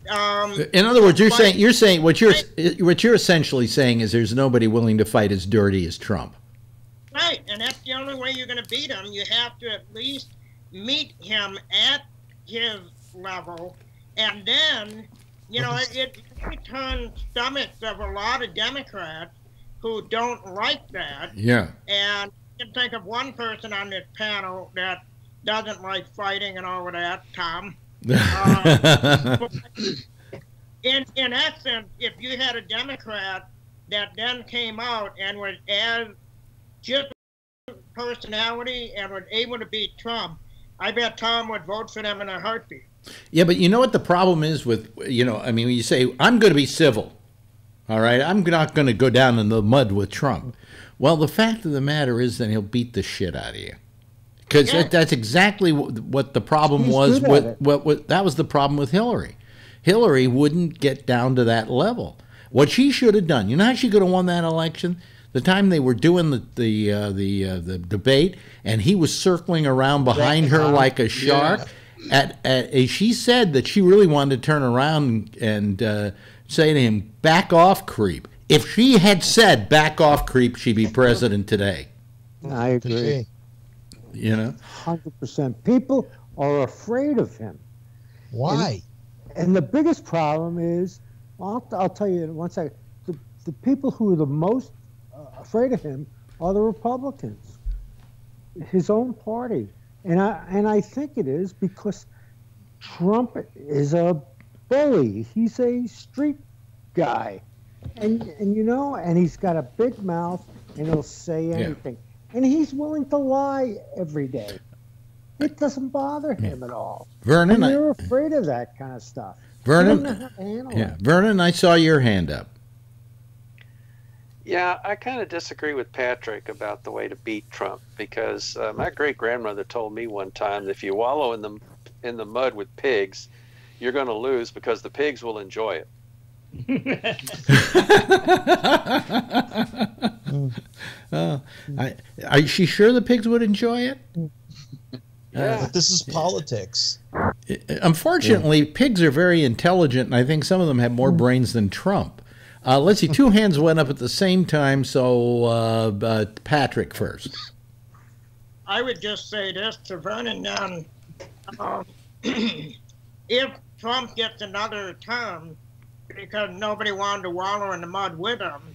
In other words, you're saying what you're essentially saying is there's nobody willing to fight as dirty as Trump. Right, and that's the only way you're going to beat him. You have to at least meet him at his level, and then, it turns stomachs of a lot of Democrats who don't like that. Yeah. And you can think of one person on this panel that doesn't like fighting and all of that, Tom. In essence, if you had a Democrat that then came out and was as just personality and was able to beat Trump, I bet Tom would vote for them in a heartbeat. Yeah, but you know what the problem is with, when you say, I'm going to be civil, all right, I'm not going to go down in the mud with Trump. Well, the fact of the matter is that he'll beat the shit out of you. Because that's exactly what the problem was with that was the problem with Hillary. Hillary wouldn't get down to that level. What she should have done, you know how she could have won that election? The time they were doing the debate, and he was circling around behind her like a shark. Yeah. She said that she really wanted to turn around and say to him, "Back off, creep." If she had said, "Back off, creep," she'd be president today. I agree. 100%. People are afraid of him. Why? And the biggest problem is, I'll tell you in 1 second, the people who are the most afraid of him are the Republicans, his own party. And I think it is because Trump is a bully. He's a street guy. And he's got a big mouth and he'll say anything. Yeah. And he's willing to lie every day. It doesn't bother him at all. Vernon, and they're afraid of that kind of stuff. Vernon, Vernon, I saw your hand up. Yeah, I kind of disagree with Patrick about the way to beat Trump because my great grandmother told me one time that if you wallow in the mud with pigs, you're going to lose because the pigs will enjoy it. Is she sure the pigs would enjoy it? But this is politics. Unfortunately, pigs are very intelligent, and I think some of them have more brains than Trump. Let's see, two hands went up at the same time, so Patrick first. I would just say this to Vernon Nunn. If Trump gets another term because nobody wanted to wallow in the mud with him,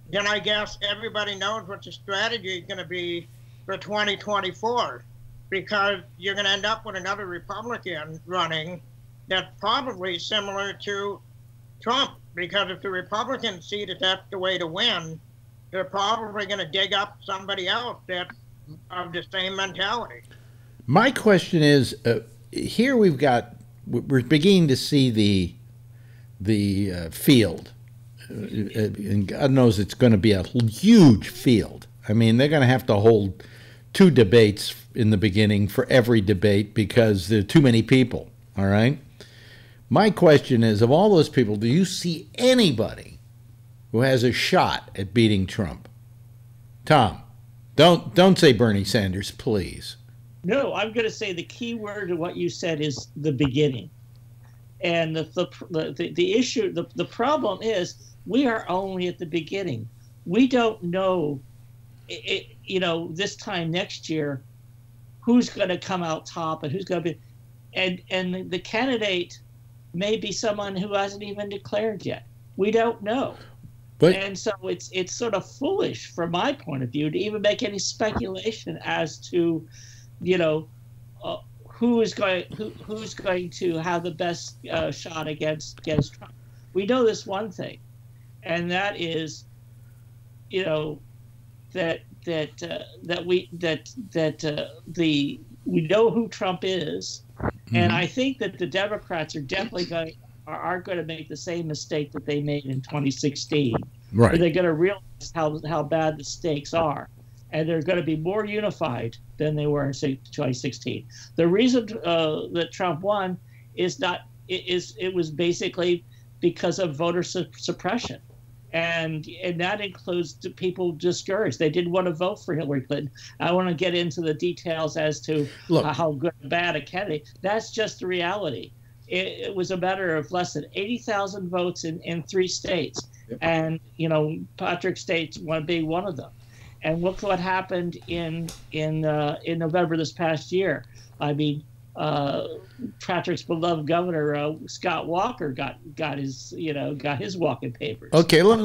then I guess everybody knows what the strategy is going to be for 2024, because you're going to end up with another Republican running that's probably similar to Trump, because if the Republicans see that that's the way to win, they're probably going to dig up somebody else that's of the same mentality. My question is, here we're beginning to see the field, and God knows it's going to be a huge field. I mean, they're going to have to hold 2 debates in the beginning for every debate because there are too many people, all right? My question is, of all those people, do you see anybody who has a shot at beating Trump? Tom, don't say Bernie Sanders, please. No, I'm going to say the key word to what you said is the beginning. And the issue, the problem is we are only at the beginning. We don't know, this time next year, who's going to come out top and who's going to be, and the candidate may be someone who hasn't even declared yet. We don't know. And so it's sort of foolish from my point of view to even make any speculation as to, who's going to have the best shot against Trump. We know this one thing, and that is, that we know who Trump is, and I think that the Democrats are definitely are going to make the same mistake that they made in 2016. Right. Where they're going to realize how bad the stakes are, and they're going to be more unified than they were in 2016. The reason that Trump won it was basically because of voter suppression. And that includes the people discouraged. They didn't want to vote for Hillary Clinton. I want to get into the details as to how good or bad a candidate. That's just the reality. It was a matter of less than 80,000 votes in 3 states. Yep. And, Patrick State's being one of them. And look what happened in November this past year. I mean, Patrick's beloved governor Scott Walker got his walking papers. Okay, let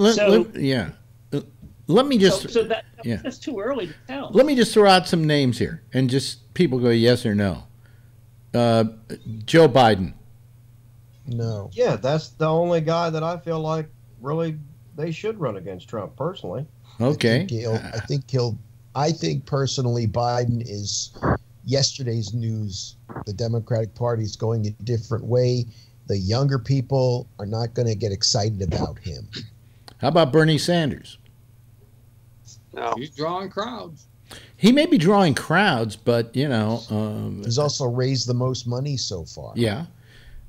me just that's too early to tell. Let me just throw out some names here and just people go yes or no. Joe Biden. No. Yeah, that's the only guy that I feel like really they should run against Trump personally. Okay. I think personally Biden is yesterday's news. The Democratic Party is going a different way. The younger people are not going to get excited about him. How about Bernie Sanders? No. He's drawing crowds. He may be drawing crowds, but, he's also raised the most money so far. Yeah.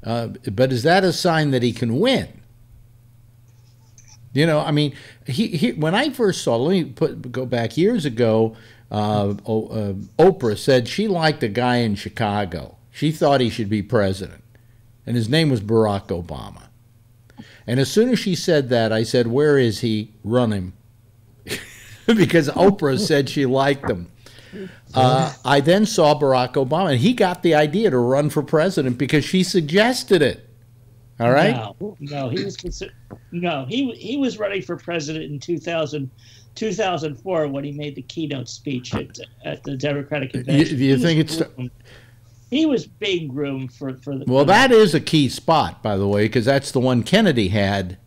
But is that a sign that he can win? I mean, he when I first saw, go back years ago, Oprah said she liked a guy in Chicago. She thought he should be president, and his name was Barack Obama. And as soon as she said that, I said, where is he? Run him. Because Oprah said she liked him. I then saw Barack Obama, and he got the idea to run for president because she suggested it. All right? No, he was running for president in 2004 when he made the keynote speech at the Democratic convention. Do you think it's... He was being groomed for the... Well, that is a key spot, by the way, because that's the one Kennedy had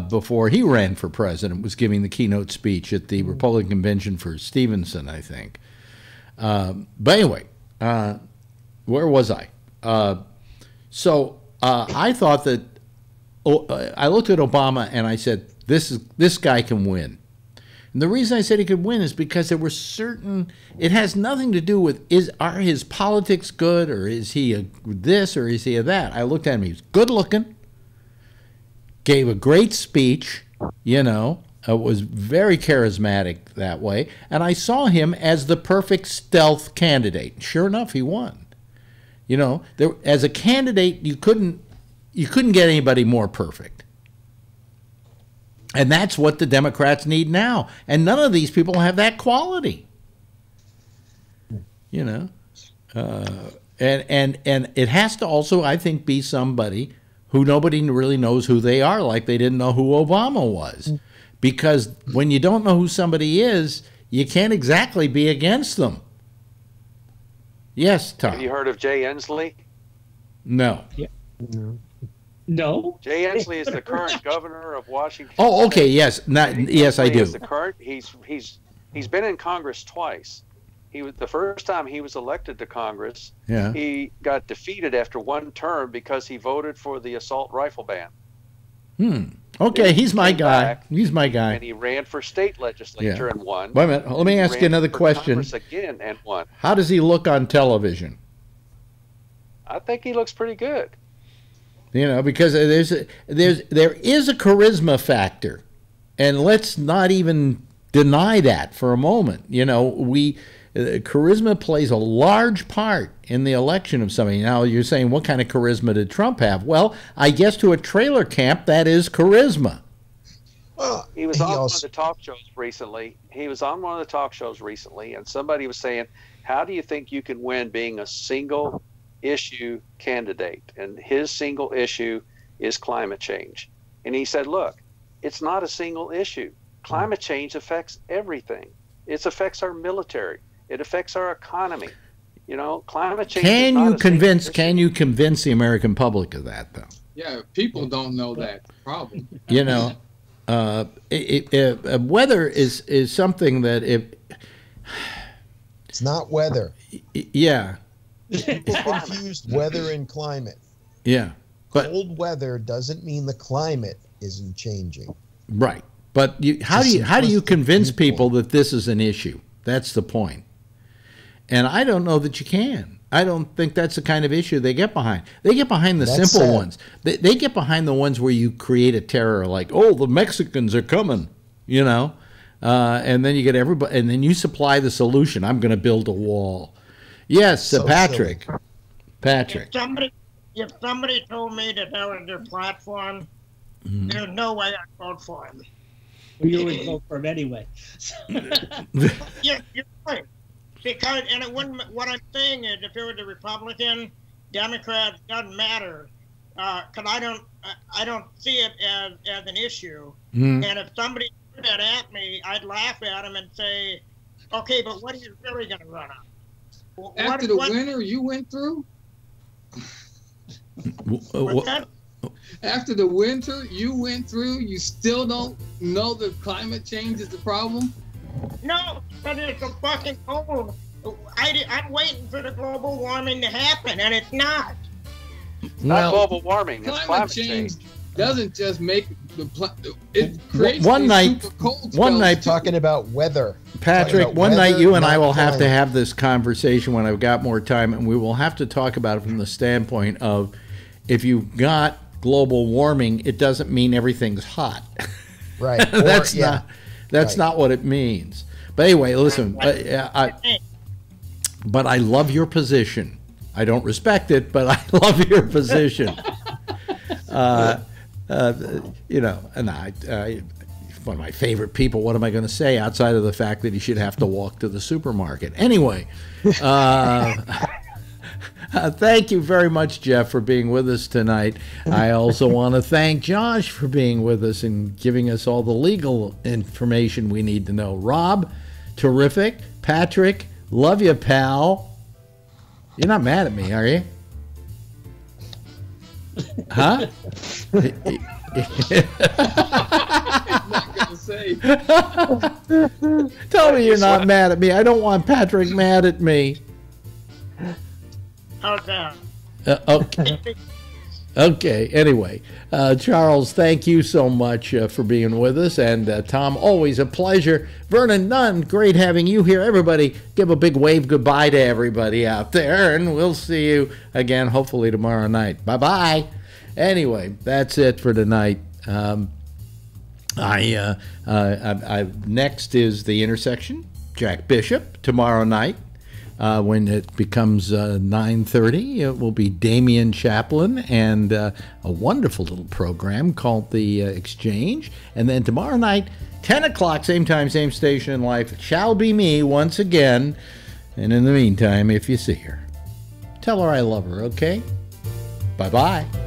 before he ran for president, was giving the keynote speech at the Republican convention for Stevenson, I think. But anyway, where was I? I thought that I looked at Obama and I said, this guy can win. And the reason I said he could win is because there were certain. It has nothing to do with are his politics good, or is he a this, or is he a that. I looked at him. He was good looking. Gave a great speech. Was very charismatic that way, and I saw him as the perfect stealth candidate. Sure enough, he won. As a candidate, you couldn't get anybody more perfect. And that's what the Democrats need now. And none of these people have that quality. And it has to also, I think, be somebody who nobody really knows who they are, like they didn't know who Obama was. Because when you don't know who somebody is, you can't exactly be against them. Yes, Tom. Have you heard of Jay Inslee? No. Yeah. No. Jay Inslee is the current governor of Washington. Oh, okay. Yes. Yes, I do. Is the current. He's been in Congress twice. The first time he was elected to Congress, he got defeated after one term because he voted for the assault rifle ban. Okay, he's my guy. He's my guy. And he ran for state legislature and won. Wait a minute. Let me ask you another question. Congress again and won. How does he look on television? I think he looks pretty good. Because there is a charisma factor, and let's not even deny that for a moment. Charisma plays a large part in the election of somebody. Now, you're saying, what kind of charisma did Trump have? Well, I guess to a trailer camp, that is charisma. Well, he was on one of the talk shows recently. And somebody was saying, how do you think you can win being a single issue candidate? And his single issue is climate change. And he said, look, it's not a single issue. Climate change affects everything. It affects our military. It affects our economy. Climate change. Can you convince the American public of that, though? Yeah, people don't know that problem. Weather is something that it's not weather. Yeah. People confused weather and climate. Yeah, but cold weather doesn't mean the climate isn't changing. Right, but how do you convince people that this is an issue? That's the point. And I don't know that you can. I don't think that's the kind of issue they get behind. They get behind the simple ones. They get behind the ones where you create a terror, like, oh, the Mexicans are coming, and then you get everybody, and then you supply the solution. I'm going to build a wall. Yes, Patrick. Silly. Patrick. If somebody told me that that was their platform, there's no way I'd vote for him. Well, you would vote for him anyway. Yeah, you're right. Because, and it wouldn't. What I'm saying is, if it was a Republican, Democrat, doesn't matter. Because I don't see it as an issue. And if somebody threw that at me, I'd laugh at him and say, "Okay, but what are you really going to run on?" After the winter you went through? After the winter you went through, you still don't know that climate change is the problem? No, but it's a fucking cold. I'm waiting for the global warming to happen, and it's not. Not global warming, it's climate change. Doesn't just make it creates one night. Super cold one night talking about weather. Patrick, one night you and I will have to have this conversation when I've got more time, and we will have to talk about it from the standpoint of if you've got global warming, it doesn't mean everything's hot. Right. That's not what it means. But anyway, listen, but I love your position. I don't respect it, but I love your position. And one of my favorite people. What am I going to say outside of the fact that he should have to walk to the supermarket? Anyway, thank you very much, Jeff, for being with us tonight. I also want to thank Josh for being with us and giving us all the legal information we need to know. Rob, terrific. Patrick, love you, pal. You're not mad at me, are you? Huh? I'm not gonna say. Tell me you're not mad at me. I don't want Patrick mad at me. How's that? Okay. Okay, anyway, Charles, thank you so much for being with us. And Tom, always a pleasure. Vernon Nunn, great having you here. Everybody, give a big wave goodbye to everybody out there, and we'll see you again hopefully tomorrow night. Bye-bye. Anyway, that's it for tonight. Next is The Intersection, Jack Bishop, tomorrow night. When it becomes 9:30, it will be Damian Chaplin and a wonderful little program called The Exchange. And then tomorrow night, 10 o'clock, same time, same station, life, it shall be me once again. And in the meantime, if you see her, tell her I love her, okay? Bye-bye.